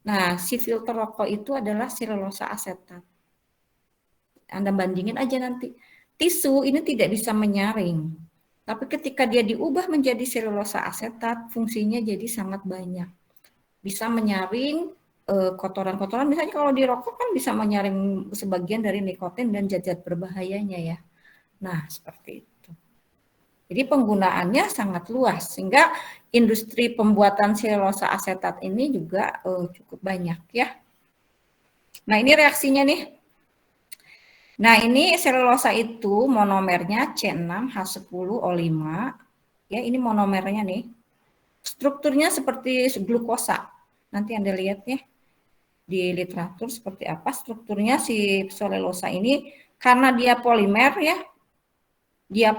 A: Nah, si filter rokok itu adalah selulosa asetat. Anda bandingin aja nanti. Tisu ini tidak bisa menyaring. Tapi ketika dia diubah menjadi selulosa asetat, fungsinya jadi sangat banyak. Bisa menyaring kotoran-kotoran, misalnya kalau di rokok kan bisa menyaring sebagian dari nikotin dan zat-zat berbahayanya ya. Nah, seperti itu. Jadi penggunaannya sangat luas, sehingga industri pembuatan selulosa asetat ini juga cukup banyak ya. Nah, ini reaksinya nih. Nah, ini selulosa itu monomernya C6H10O5. Ya, ini monomernya nih. Strukturnya seperti glukosa. Nanti Anda lihat ya. di literatur seperti apa strukturnya si selulosa ini, karena dia polimer ya, dia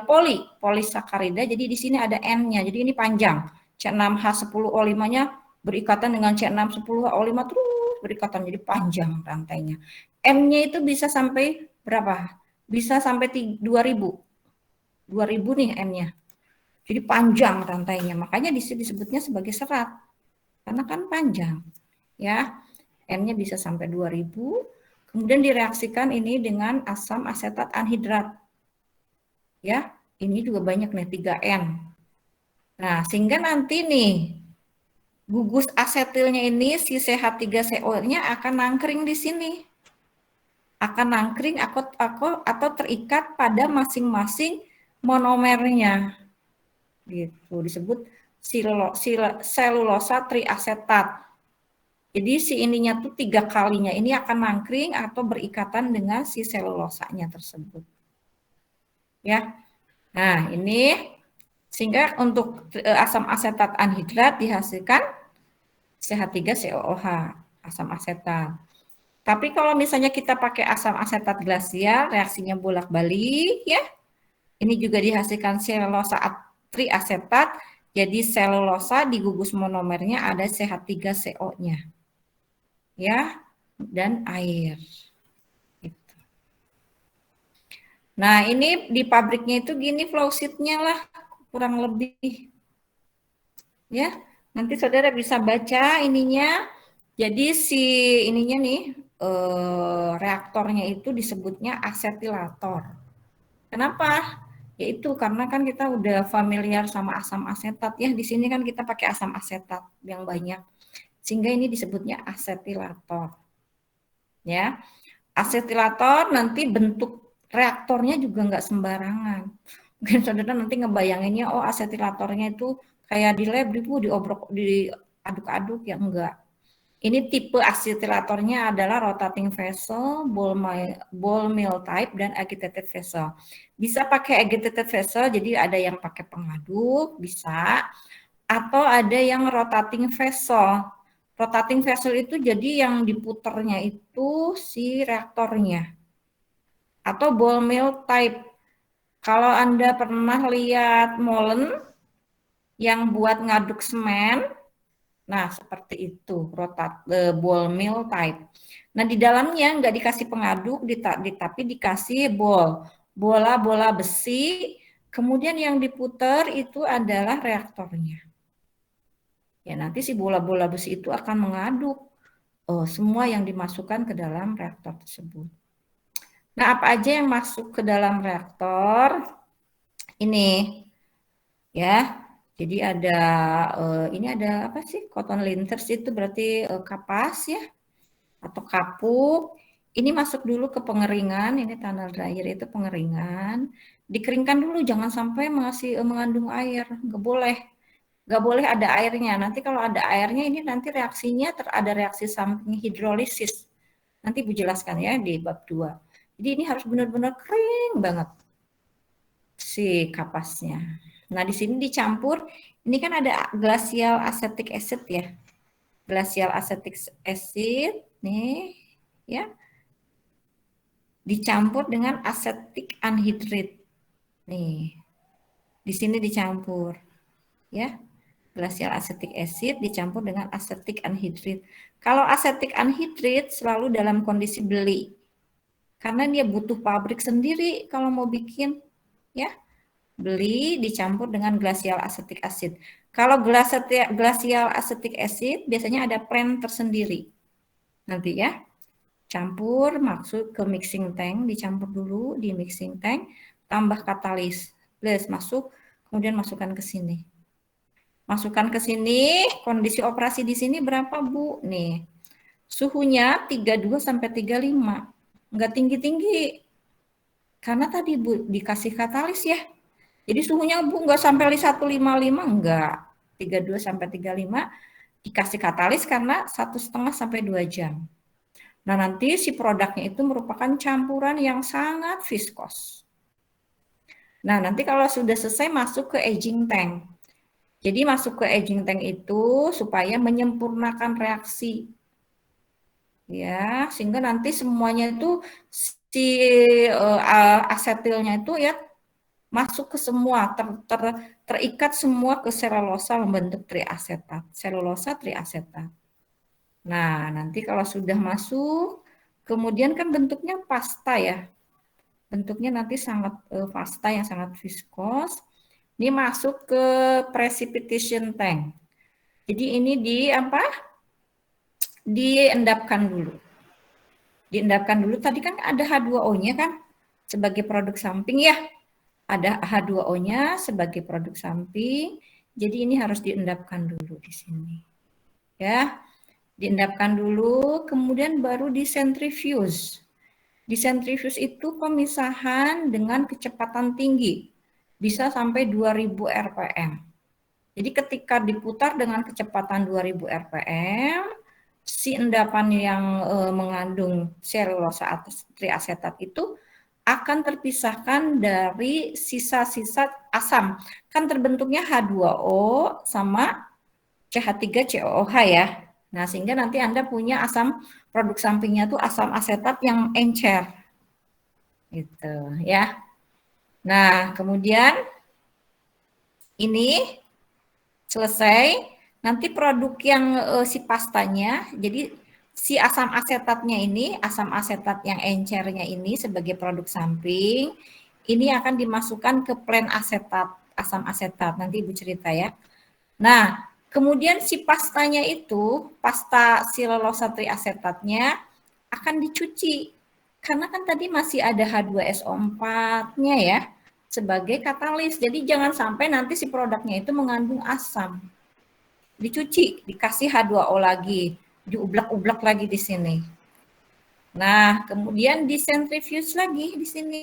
A: polisakarida, jadi di sini ada N-nya, jadi ini panjang. C6H10O5-nya berikatan dengan C610HO5 terus berikatan, jadi panjang rantainya. M-nya itu bisa sampai berapa? Bisa sampai 2000. 2000 nih M-nya. Jadi panjang rantainya, makanya disebutnya sebagai serat. Karena kan panjang. Ya. N-nya bisa sampai 2000. Kemudian direaksikan ini dengan asam asetat anhidrat. Ya, ini juga banyak nih 3N. Nah, sehingga nanti nih gugus asetilnya ini si CH3CO-nya akan nangkring di sini. Akan nangkring atau terikat pada masing-masing monomernya. Gitu, disebut selulosa triasetat. Jadi si ininya tuh 3 kalinya ini akan nangkring atau berikatan dengan si selulosanya tersebut. Ya. Nah, ini sehingga untuk asam asetat anhidrat dihasilkan CH3COOH, asam asetat. Tapi kalau misalnya kita pakai asam asetat glasial, reaksinya bolak-balik ya. Ini juga dihasilkan selulosa triasetat, jadi selulosa di gugus monomernya ada CH3CO-nya. Ya, dan air. Nah, ini di pabriknya itu gini flow sheet-nya lah, kurang lebih. Ya, nanti saudara bisa baca ininya. Jadi si ininya nih, reaktornya itu disebutnya asetilator. Kenapa? Yaitu karena kan kita udah familiar sama asam asetat ya. Di sini kan kita pakai asam asetat yang banyak. Sehingga ini disebutnya asetilator. Ya, asetilator nanti bentuk reaktornya juga nggak sembarangan. Mungkin saudara nanti ngebayanginnya, oh asetilatornya itu kayak di lab diaduk-aduk, ya enggak. Ini tipe asetilatornya adalah rotating vessel, ball mill type, dan agitated vessel. Bisa pakai agitated vessel, jadi ada yang pakai pengaduk, bisa. Atau ada yang rotating vessel. Rotating vessel itu jadi yang diputernya itu si reaktornya. Atau ball mill type. Kalau Anda pernah lihat molen yang buat ngaduk semen, nah seperti itu ball mill type. Nah di dalamnya nggak dikasih pengaduk, tapi dikasih bola-bola besi. Kemudian yang diputer itu adalah reaktornya. Ya nanti si bola-bola besi itu akan mengaduk semua yang dimasukkan ke dalam reaktor tersebut. Nah, apa aja yang masuk ke dalam reaktor? Ini, ya. Jadi ada, ini ada apa sih? Cotton linters itu berarti kapas ya, atau kapuk. Ini masuk dulu ke pengeringan. Ini tunnel dryer itu pengeringan. Dikeringkan dulu, jangan sampai mengandung air, nggak boleh. Nggak boleh ada airnya. Nanti kalau ada airnya ini nanti reaksinya ada reaksi samping hidrolisis. Nanti Bu jelaskan ya di bab 2. Jadi ini harus benar-benar kering banget si kapasnya. Nah, di sini dicampur, ini kan ada glacial acetic acid ya. Glacial acetic acid nih ya. Dicampur dengan acetic anhydride. Nih. Di sini dicampur ya. Glacial acetic acid dicampur dengan acetic anhydride. Kalau acetic anhydride selalu dalam kondisi beli. Karena dia butuh pabrik sendiri kalau mau bikin. Ya, beli dicampur dengan glacial acetic acid. Kalau glacial acetic acid biasanya ada plant tersendiri. Nanti ya. Campur, masuk ke mixing tank, dicampur dulu di mixing tank, tambah katalis. Plus masuk, kemudian masukkan ke sini. Masukkan ke sini, kondisi operasi di sini berapa Bu? Nih, suhunya 32 sampai 35. Enggak tinggi-tinggi. Karena tadi Bu dikasih katalis ya. Jadi suhunya Bu enggak sampai 155, enggak. 32 sampai 35 dikasih katalis karena 1,5 sampai 2 jam. Nah, nanti si produknya itu merupakan campuran yang sangat viskos. Nah, nanti kalau sudah selesai masuk ke aging tank. Jadi masuk ke aging tank itu supaya menyempurnakan reaksi. ya, sehingga nanti semuanya itu si asetilnya itu ya masuk ke semua, terikat semua ke selulosa membentuk triasetat, selulosa triasetat. Nah, nanti kalau sudah masuk, kemudian kan bentuknya pasta ya, bentuknya nanti sangat pasta yang sangat viskos. Ini masuk ke precipitation tank. Jadi ini diendapkan dulu. Diendapkan dulu. Tadi kan ada H2O-nya kan sebagai produk samping ya. Ada H2O-nya sebagai produk samping. Jadi ini harus diendapkan dulu di sini. Ya. Diendapkan dulu, kemudian baru disentrifuge. Disentrifuge itu pemisahan dengan kecepatan tinggi. Bisa sampai 2000 rpm. Jadi ketika diputar dengan kecepatan 2000 rpm, si endapan yang mengandung selulosa triasetat itu akan terpisahkan dari sisa-sisa asam. Kan terbentuknya H2O sama CH3COOH ya. Nah, sehingga nanti Anda punya asam produk sampingnya tuh asam asetat yang encer. Gitu ya. Nah, kemudian ini selesai. Nanti produk yang si pastanya, jadi si asam asetatnya ini, asam asetat yang encernya ini sebagai produk samping, ini akan dimasukkan ke plen asetat, asam asetat. Nanti Ibu cerita ya. Nah, kemudian si pastanya itu, pasta selulosa triasetatnya akan dicuci. Karena kan tadi masih ada H2SO4-nya ya, sebagai katalis. Jadi jangan sampai nanti si produknya itu mengandung asam. Dicuci, dikasih H2O lagi, diublak-ublak lagi di sini. Nah, kemudian disentrifuge lagi di sini.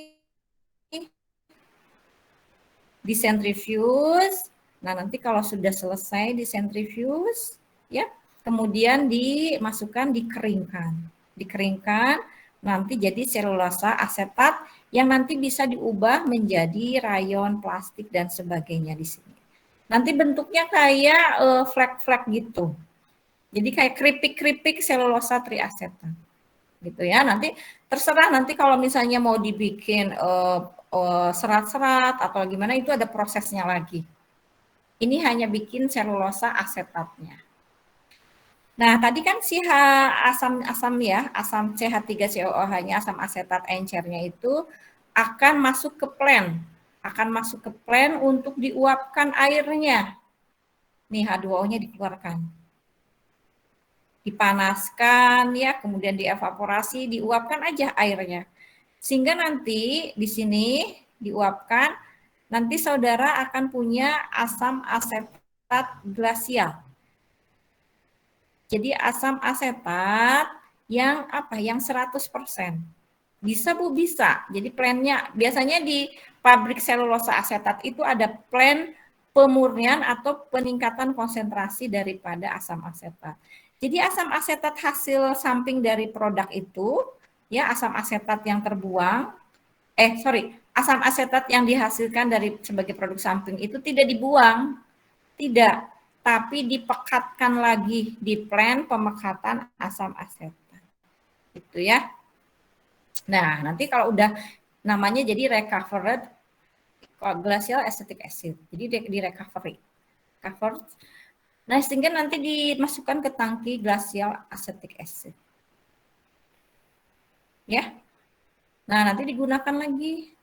A: Disentrifuge. Nah, nanti kalau sudah selesai disentrifuge, ya, kemudian dimasukkan, dikeringkan. Dikeringkan, nanti jadi selulosa asetat yang nanti bisa diubah menjadi rayon, plastik, dan sebagainya di sini. Nanti bentuknya kayak flek-flek gitu. Jadi kayak keripik-keripik selulosa triasetat. Gitu ya. Nanti terserah nanti kalau misalnya mau dibikin serat-serat atau gimana itu ada prosesnya lagi. Ini hanya bikin selulosa asetatnya. Nah, tadi kan si asam ya, asam CH3COOH-nya, asam asetat encernya itu akan masuk ke plen. Akan masuk ke plen untuk diuapkan airnya. Nih H2O-nya dikeluarkan. Dipanaskan ya, kemudian dievaporasi, diuapkan aja airnya. Sehingga nanti di sini diuapkan, nanti saudara akan punya asam asetat glasial. Jadi asam asetat yang apa? Yang 100%. Bisa Bu, bisa. Jadi plennya biasanya di pabrik selulosa asetat itu ada plen pemurnian atau peningkatan konsentrasi daripada asam asetat. Jadi asam asetat hasil samping dari produk itu, ya asam asetat yang terbuang, asam asetat yang dihasilkan dari sebagai produk samping itu tidak dibuang, tidak, tapi dipekatkan lagi di plen pemekatan asam asetat. Itu ya. Nah, nanti kalau udah namanya jadi recovered glacial acetic acid. Jadi di recovery. Covered. Nah, sehingga nanti dimasukkan ke tangki glacial acetic acid. Ya. Nah, nanti digunakan lagi.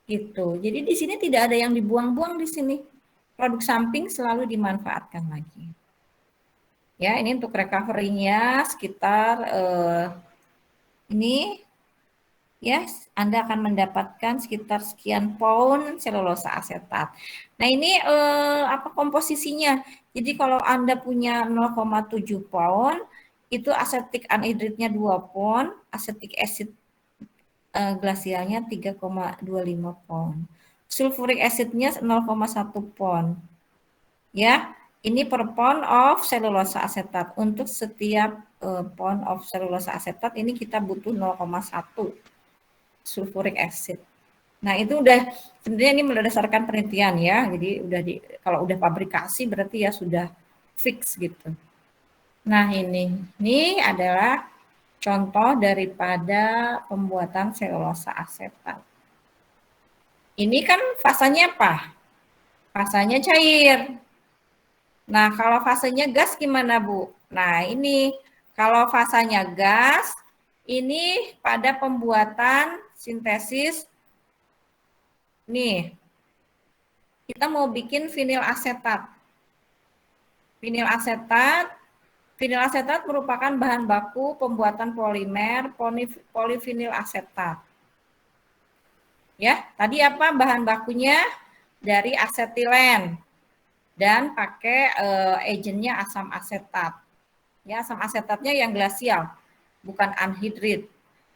A: Gitu. Jadi di sini tidak ada yang dibuang-buang di sini. Produk samping selalu dimanfaatkan lagi. Ya, ini untuk recovery-nya sekitar ini ya, Anda akan mendapatkan sekitar sekian pound selulosa asetat. Nah, ini apa komposisinya? Jadi kalau Anda punya 0,7 pound, itu asetik anhidritnya 2 pound, asetik acid glasialnya 3,25 pound. Sulfuric acidnya 0,1 pound. Ya, ini per pound of selulosa asetat. Untuk setiap pound of selulosa asetat ini kita butuh 0,1 sulfuric acid. Nah, itu udah sebenarnya ini berdasarkan penelitian ya. Jadi kalau udah pabrikasi berarti ya sudah fix gitu. Nah, ini adalah contoh daripada pembuatan selulosa asetat. Ini kan fasanya apa? Fasanya cair. Nah, kalau fasenya gas gimana, Bu? Nah, ini kalau fasanya gas, ini pada pembuatan sintesis, nih, kita mau bikin vinil asetat. Vinil asetat merupakan bahan baku pembuatan polimer polivinil asetat. Ya, tadi apa bahan bakunya? Dari asetilen. Dan pakai agentnya asam asetat. Ya, asam asetatnya yang glasial, bukan anhidrit.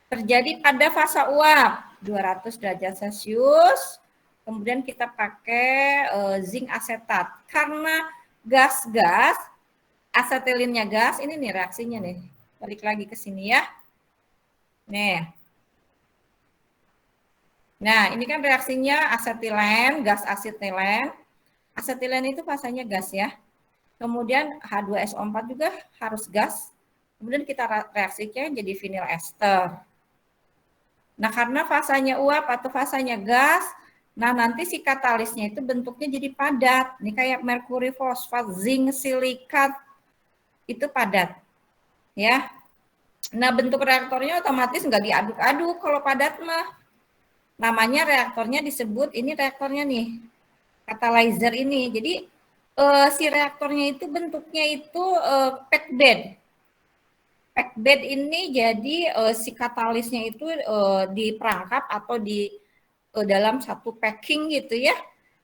A: Terjadi pada fase uap 200 derajat Celcius. Kemudian kita pakai zinc asetat. Karena gas-gas, asetilinnya gas, ini nih reaksinya nih. Balik lagi ke sini ya. Nih. Nah, ini kan reaksinya asetilen, gas asetilen. Asetilen itu fasanya gas ya. Kemudian H2SO4 juga harus gas. Kemudian kita reaksikan jadi vinil ester. Nah, karena fasanya uap atau fasanya gas, nah nanti si katalisnya itu bentuknya jadi padat. Ini kayak merkuri fosfat, zinc silikat, itu padat. Ya. Nah, bentuk reaktornya otomatis nggak diaduk-aduk kalau padat mah. Namanya reaktornya disebut, ini reaktornya nih, catalyzer ini. Jadi si reaktornya itu bentuknya itu packed bed. Packed bed ini jadi si katalisnya itu diperangkap atau di dalam satu packing gitu ya.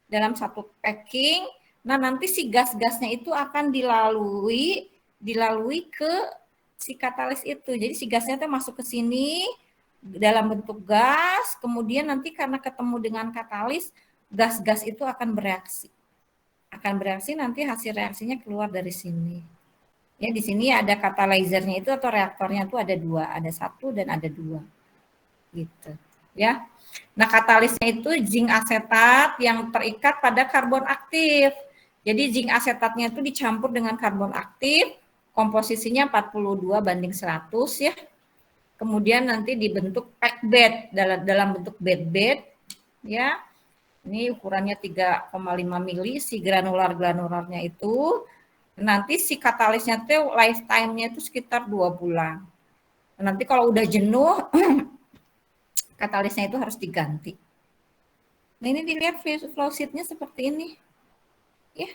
A: Dalam satu packing. Nah, nanti si gas-gasnya itu akan dilalui ke si katalis itu. Jadi si gasnya itu masuk ke sini dalam bentuk gas, kemudian nanti karena ketemu dengan katalis, gas-gas itu akan bereaksi. Akan bereaksi, nanti hasil reaksinya keluar dari sini. Ya, di sini ada catalyzernya itu atau reaktornya itu ada dua, ada satu dan ada dua. Gitu. Ya. Nah, katalisnya itu zinc asetat yang terikat pada karbon aktif. Jadi zinc asetatnya itu dicampur dengan karbon aktif, komposisinya 42:100 ya. Kemudian nanti dibentuk packed bed dalam bentuk bed ya. Ini ukurannya 3,5 mili si granularnya itu. Nanti si katalisnya itu lifetime-nya itu sekitar 2 bulan. Nanti kalau udah jenuh katalisnya itu harus diganti. Nah, ini dilihat flow sheet-nya seperti ini. Ya.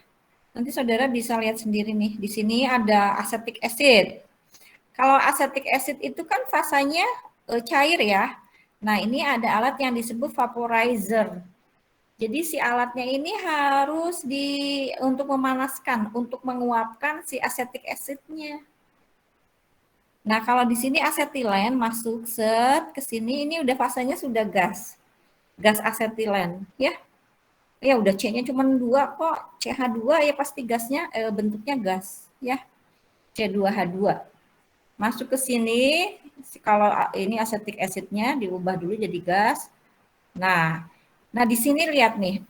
A: Nanti saudara bisa lihat sendiri nih. Di sini ada acetic acid. Kalau acetic acid itu kan fasanya cair ya. Nah, ini ada alat yang disebut vaporizer. Jadi si alatnya ini harus untuk memanaskan, untuk menguapkan si acetic acid-nya. Nah, kalau di sini asetilen masuk ke sini, ini udah fasanya sudah gas. Gas asetilen, ya. Ya udah C-nya cuma 2 kok. CH2 ya pasti gasnya bentuknya gas, ya. C2H2. Masuk ke sini, kalau ini acetic acid-nya diubah dulu jadi gas. Nah di sini lihat nih.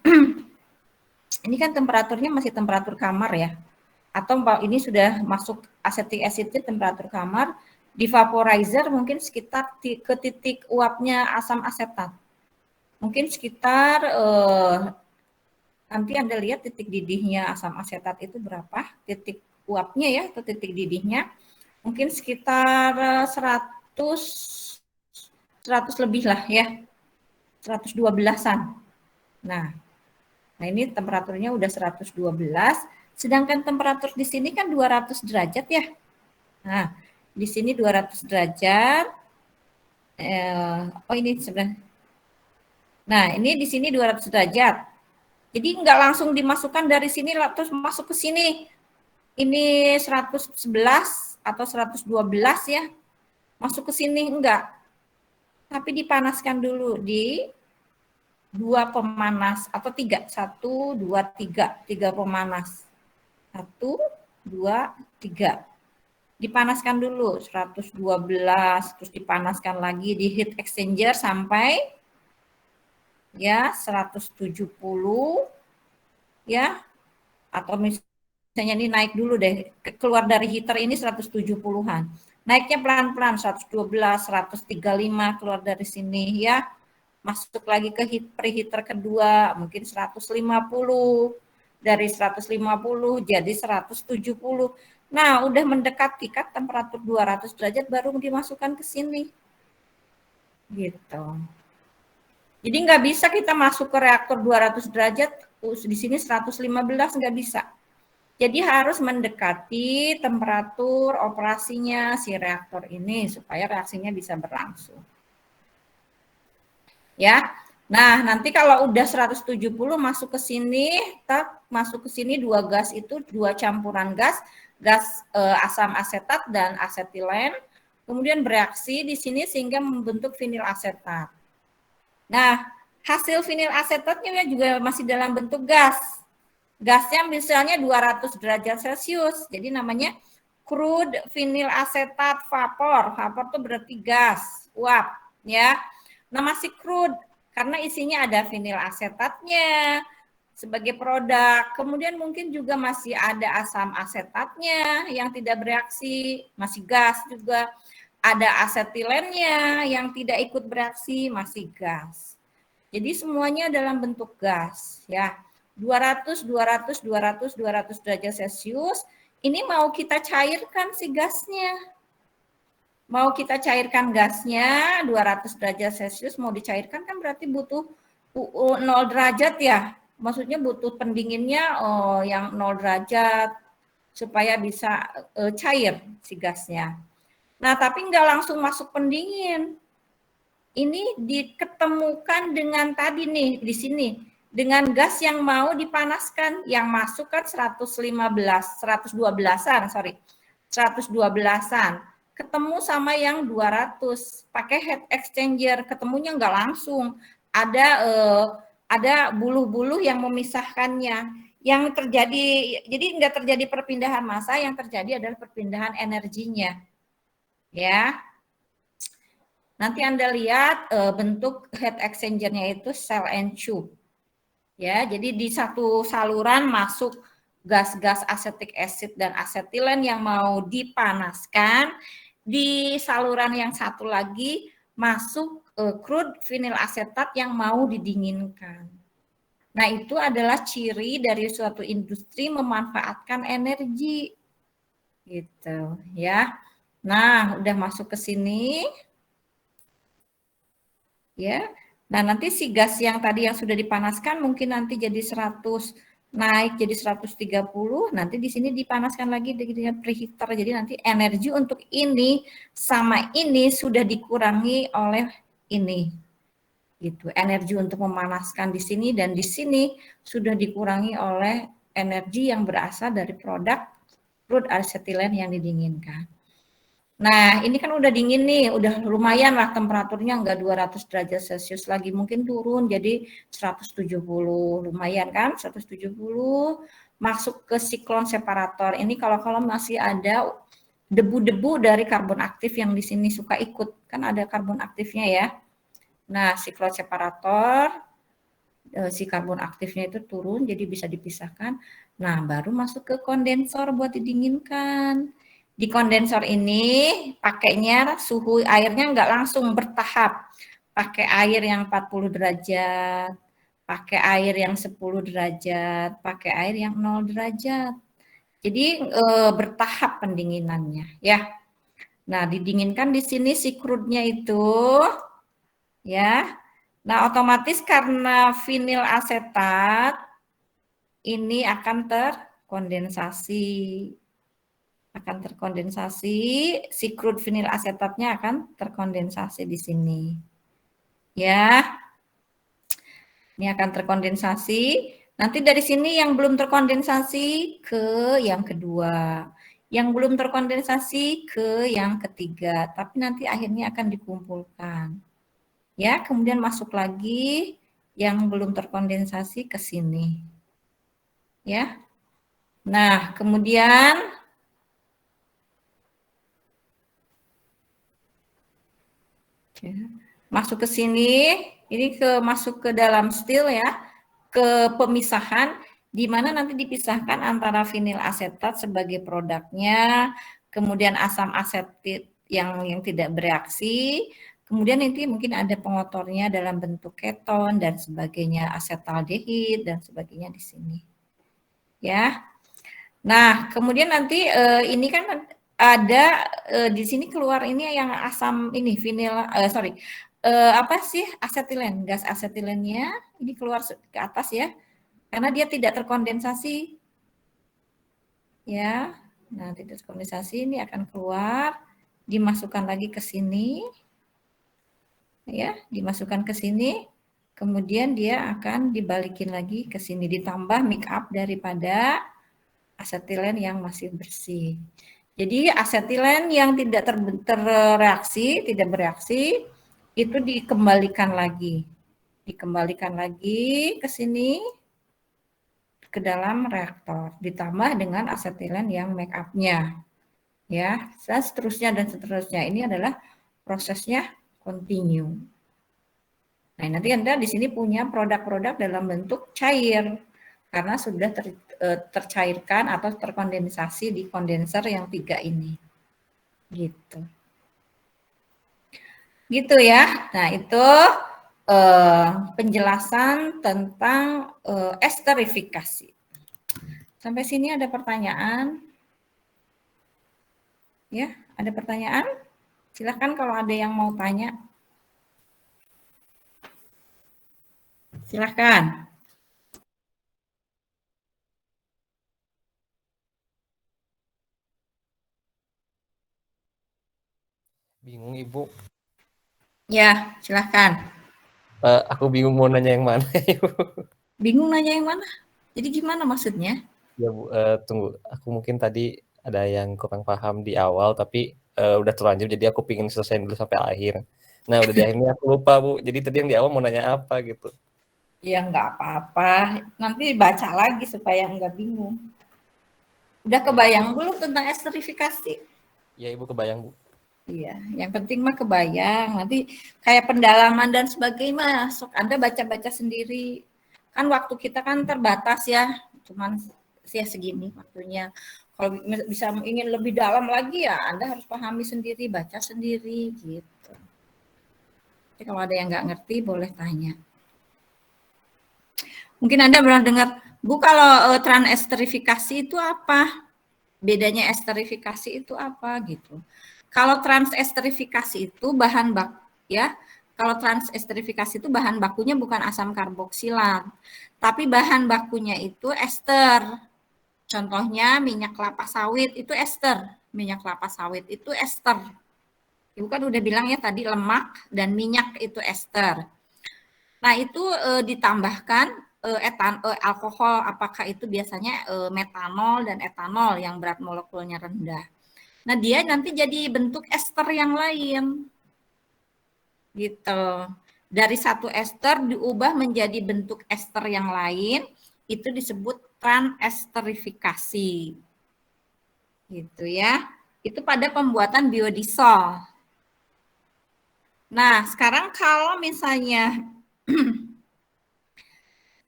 A: Ini kan temperaturnya masih temperatur kamar ya. Atau ini sudah masuk acetic acid-nya temperatur kamar, di vaporizer mungkin sekitar ke titik uapnya asam asetat. Mungkin sekitar nanti Anda lihat titik didihnya asam asetat itu berapa, titik uapnya ya atau titik didihnya. Mungkin sekitar 100 lebih lah ya, 112-an. Nah ini temperaturnya udah 112, sedangkan temperatur di sini kan 200 derajat ya. Nah di sini 200 derajat. Oh ini sebenarnya. Nah ini di sini 200 derajat. Jadi nggak langsung dimasukkan dari sini terus masuk ke sini. Ini 111 atau 112 ya, masuk ke sini enggak. Tapi dipanaskan dulu di 2 pemanas atau 3, 1, 2, 3 pemanas. 1, 2, 3. Dipanaskan dulu 112, terus dipanaskan lagi di heat exchanger sampai ya 170 ya. Atau misalnya ini naik dulu deh, keluar dari heater ini 170-an. Naiknya pelan-pelan 112, 135 keluar dari sini ya. Masuk lagi ke preheater kedua, mungkin 150. Dari 150 jadi 170. Nah, udah mendekati kan temperatur 200 derajat baru dimasukkan ke sini. Gitu. Jadi nggak bisa kita masuk ke reaktor 200 derajat, di sini 115 nggak bisa. Jadi harus mendekati temperatur operasinya si reaktor ini supaya reaksinya bisa berlangsung. Ya. Nah, nanti kalau udah 170 masuk ke sini, masuk ke sini dua gas itu, dua campuran gas asam asetat dan asetilen, kemudian bereaksi di sini sehingga membentuk vinil asetat. Nah, hasil vinil asetatnya juga masih dalam bentuk gas. Gasnya misalnya 200 derajat Celcius, jadi namanya crude vinil asetat vapor. Vapor itu berarti gas, uap, ya. Nah, masih crude karena isinya ada vinil asetatnya sebagai produk. Kemudian mungkin juga masih ada asam asetatnya yang tidak bereaksi, masih gas juga. Ada asetilennya yang tidak ikut bereaksi, masih gas. Jadi semuanya dalam bentuk gas, ya. 200, 200, 200, 200 derajat Celcius. Ini mau kita cairkan si gasnya. Mau kita cairkan gasnya 200 derajat Celcius, mau dicairkan kan berarti butuh 0 derajat ya. Maksudnya butuh pendinginnya yang 0 derajat supaya bisa cair si gasnya. Nah, tapi nggak langsung masuk pendingin. Ini diketemukan dengan tadi nih di sini dengan gas yang mau dipanaskan, yang masuk kan 112-an, sorry. 112-an. Ketemu sama yang 200, pakai heat exchanger, ketemunya nggak langsung. Ada buluh-buluh yang memisahkannya. Yang terjadi, jadi nggak terjadi perpindahan massa, yang terjadi adalah perpindahan energinya. Ya. Nanti Anda lihat bentuk heat exchanger-nya itu cell and tube. Ya, jadi di satu saluran masuk gas-gas acetic acid dan asetilen yang mau dipanaskan, di saluran yang satu lagi masuk crude vinyl asetat yang mau didinginkan. Nah, itu adalah ciri dari suatu industri memanfaatkan energi. Gitu, ya. Nah, udah masuk ke sini. Ya. Nah, nanti si gas yang tadi yang sudah dipanaskan mungkin nanti jadi 100 naik jadi 130, nanti di sini dipanaskan lagi dengan preheater. Jadi nanti energi untuk ini sama ini sudah dikurangi oleh ini. Gitu. Energi untuk memanaskan di sini dan di sini sudah dikurangi oleh energi yang berasal dari produk crude acetylene yang didinginkan. Nah, ini kan udah dingin nih, udah lumayan lah temperaturnya enggak 200 derajat Celcius lagi, mungkin turun jadi 170, lumayan kan 170, masuk ke siklon separator. Ini kalau masih ada debu-debu dari karbon aktif yang di sini suka ikut, kan ada karbon aktifnya ya. Nah, siklon separator, si karbon aktifnya itu turun, jadi bisa dipisahkan. Nah, baru masuk ke kondensor buat didinginkan. Di kondensor ini pakainya suhu airnya nggak langsung bertahap. Pakai air yang 40 derajat, pakai air yang 10 derajat, pakai air yang 0 derajat. Jadi bertahap pendinginannya ya. Nah, didinginkan di sini si crude-nya itu ya. Nah, otomatis karena vinil asetat ini akan terkondensasi. Si crude vinil asetatnya akan terkondensasi di sini. Ya. Ini akan terkondensasi. Nanti dari sini yang belum terkondensasi ke yang kedua. Yang belum terkondensasi ke yang ketiga. Tapi nanti akhirnya akan dikumpulkan. Ya, kemudian masuk lagi yang belum terkondensasi ke sini. Ya. Nah, kemudian masuk ke sini, ini masuk ke dalam still ya, ke pemisahan, di mana nanti dipisahkan antara vinil asetat sebagai produknya, kemudian asam yang tidak bereaksi. Kemudian nanti mungkin ada pengotornya dalam bentuk keton dan sebagainya, asetaldehid dan sebagainya di sini. Ya. Nah, kemudian nanti ini kan ada di sini keluar ini yang asam ini apa sih asetilen, gas asetilennya ini keluar ke atas ya, karena dia tidak terkondensasi. Ya, nah tidak terkondensasi ini akan keluar, dimasukkan lagi ke sini. Ya, dimasukkan ke sini, kemudian dia akan dibalikin lagi ke sini, ditambah make up daripada asetilen yang masih bersih. Jadi asetilen yang tidak terreaksi, tidak bereaksi, itu dikembalikan lagi ke sini, ke dalam reaktor, ditambah dengan asetilen yang make up-nya. Ya, dan seterusnya. Ini adalah prosesnya continue. Nah, nanti Anda di sini punya produk-produk dalam bentuk cair karena sudah tercairkan atau terkondensasi di kondenser yang 3 ini. Gitu. Gitu ya. Nah, itu penjelasan tentang esterifikasi. Sampai sini ada pertanyaan? Ya, ada pertanyaan? Silakan kalau ada yang mau tanya. Silakan.
D: Bingung Ibu.
A: Ya, silakan.
D: Aku bingung mau nanya yang mana.
A: Bingung nanya yang mana? Jadi gimana maksudnya?
D: Ya Bu, tunggu. Aku mungkin tadi ada yang kurang paham di awal, tapi udah terlanjur, jadi aku pingin selesai dulu sampai akhir. Nah, udah di akhirnya aku lupa Bu. Jadi tadi yang di awal mau nanya apa gitu.
A: Ya nggak apa-apa, nanti baca lagi supaya nggak bingung. Udah kebayang belum tentang esterifikasi?
D: Ya Ibu kebayang Bu.
A: Iya, yang penting mah kebayang. Nanti kayak pendalaman dan sebagainya, sok Anda baca-baca sendiri. Kan waktu kita kan terbatas ya, cuman segini waktunya. Kalau bisa ingin lebih dalam lagi ya Anda harus pahami sendiri, baca sendiri gitu. Jadi kalau ada yang nggak ngerti boleh tanya. Mungkin Anda pernah dengar, Bu, kalau transesterifikasi itu apa? Bedanya esterifikasi itu apa gitu. Kalau transesterifikasi itu bahan bakunya bukan asam karboksilat, tapi bahan bakunya itu ester. Contohnya minyak kelapa sawit itu ester. Minyak kelapa sawit itu ester. Ibu kan udah bilang ya tadi lemak dan minyak itu ester. Nah, itu ditambahkan alkohol, apakah itu biasanya metanol dan etanol yang berat molekulnya rendah. Nah, dia nanti jadi bentuk ester yang lain. Gitu. Dari satu ester diubah menjadi bentuk ester yang lain, itu disebut transesterifikasi. Gitu ya. Itu pada pembuatan biodiesel. Nah, sekarang kalau misalnya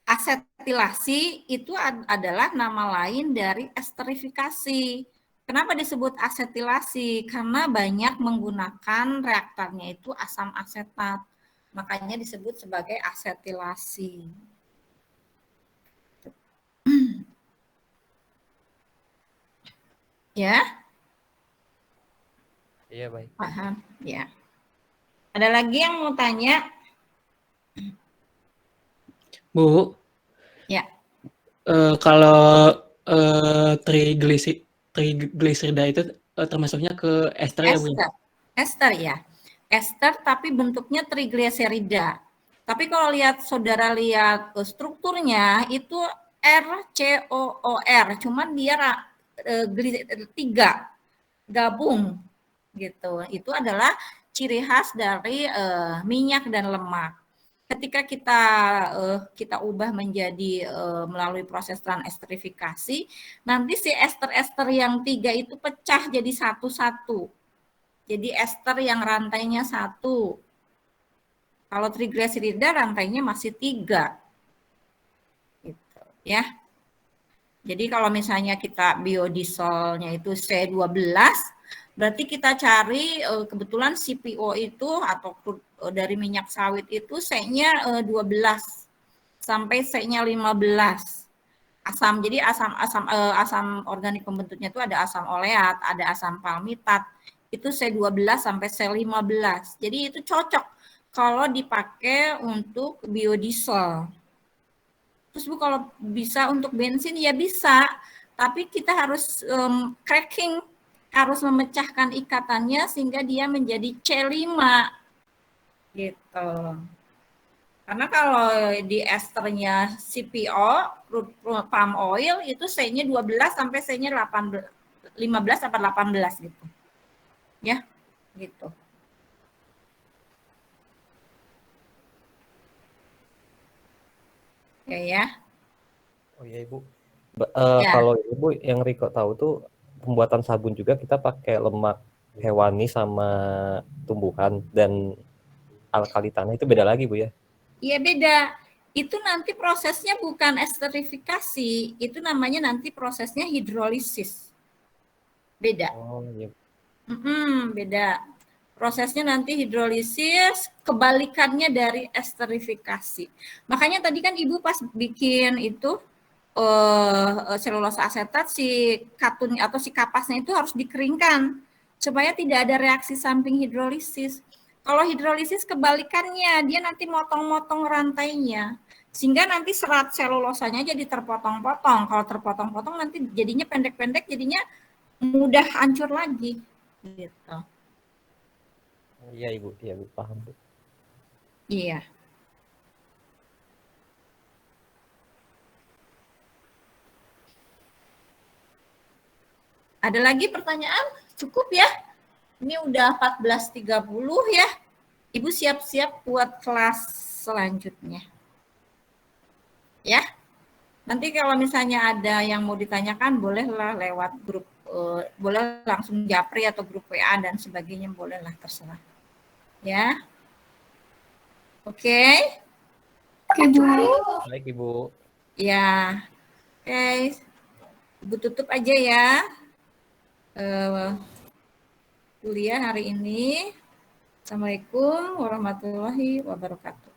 A: asetilasi itu adalah nama lain dari esterifikasi. Kenapa disebut asetilasi? Karena banyak menggunakan reaktornya itu asam asetat. Makanya disebut sebagai asetilasi. Ya?
D: Iya, baik.
A: Paham? Ya. Ada lagi yang mau tanya?
E: Bu,
A: Ya.
E: Kalau trigliserida itu termasuknya ke ester ya, Bu?
A: Ester ya. Ester tapi bentuknya trigliserida. Tapi kalau saudara lihat strukturnya itu RCOOR, cuman dia 3 gabung gitu. Itu adalah ciri khas dari minyak dan lemak. Ketika kita ubah menjadi melalui proses transesterifikasi, nanti si ester-ester yang 3 itu pecah jadi satu-satu. Jadi ester yang rantainya 1. Kalau trigliserida rantainya masih 3. Gitu, ya. Jadi kalau misalnya kita biodieselnya itu C12, Berarti kita cari kebetulan CPO itu atau dari minyak sawit itu C-nya 12 sampai C-nya 15. Asam. Jadi asam organik pembentuknya itu ada asam oleat, ada asam palmitat. Itu C12 sampai C15. Jadi itu cocok kalau dipakai untuk biodiesel. Terus Bu, kalau bisa untuk bensin ya bisa, tapi kita harus cracking, harus memecahkan ikatannya sehingga dia menjadi C5 gitu. Karena kalau di esternya CPO, crude palm oil itu C-nya 12 sampai C-nya 15 sampai 18 gitu. Ya, gitu. Oke ya.
D: Oh iya Ibu.
A: Ya.
D: Kalau Ibu yang Riko tahu tuh pembuatan sabun juga kita pakai lemak hewani sama tumbuhan dan alkali tanah itu beda lagi Bu ya?
A: Iya beda. Itu nanti prosesnya bukan esterifikasi, itu namanya nanti prosesnya hidrolisis. Beda.
D: Oh iya.
A: Beda. Prosesnya nanti hidrolisis, kebalikannya dari esterifikasi. Makanya tadi kan Ibu pas bikin itu selulosa asetat, si katun atau si kapasnya itu harus dikeringkan supaya tidak ada reaksi samping hidrolisis. Kalau hidrolisis kebalikannya, dia nanti motong-motong rantainya, sehingga nanti serat selulosanya jadi terpotong-potong. Kalau terpotong-potong nanti jadinya pendek-pendek, jadinya mudah hancur lagi. Gitu.
D: Iya Ibu, paham Bu.
A: Iya. Ada lagi pertanyaan? Cukup ya? Ini udah 14.30 ya. Ibu siap-siap buat kelas selanjutnya. Ya. Nanti kalau misalnya ada yang mau ditanyakan, bolehlah lewat grup, boleh langsung japri atau grup WA dan sebagainya, bolehlah, terserah. Ya. Oke.
C: Oke, Bu.
D: Baik Ibu.
A: Ya. Oke. Ibu tutup aja ya. Kuliah hari ini. Assalamualaikum warahmatullahi wabarakatuh.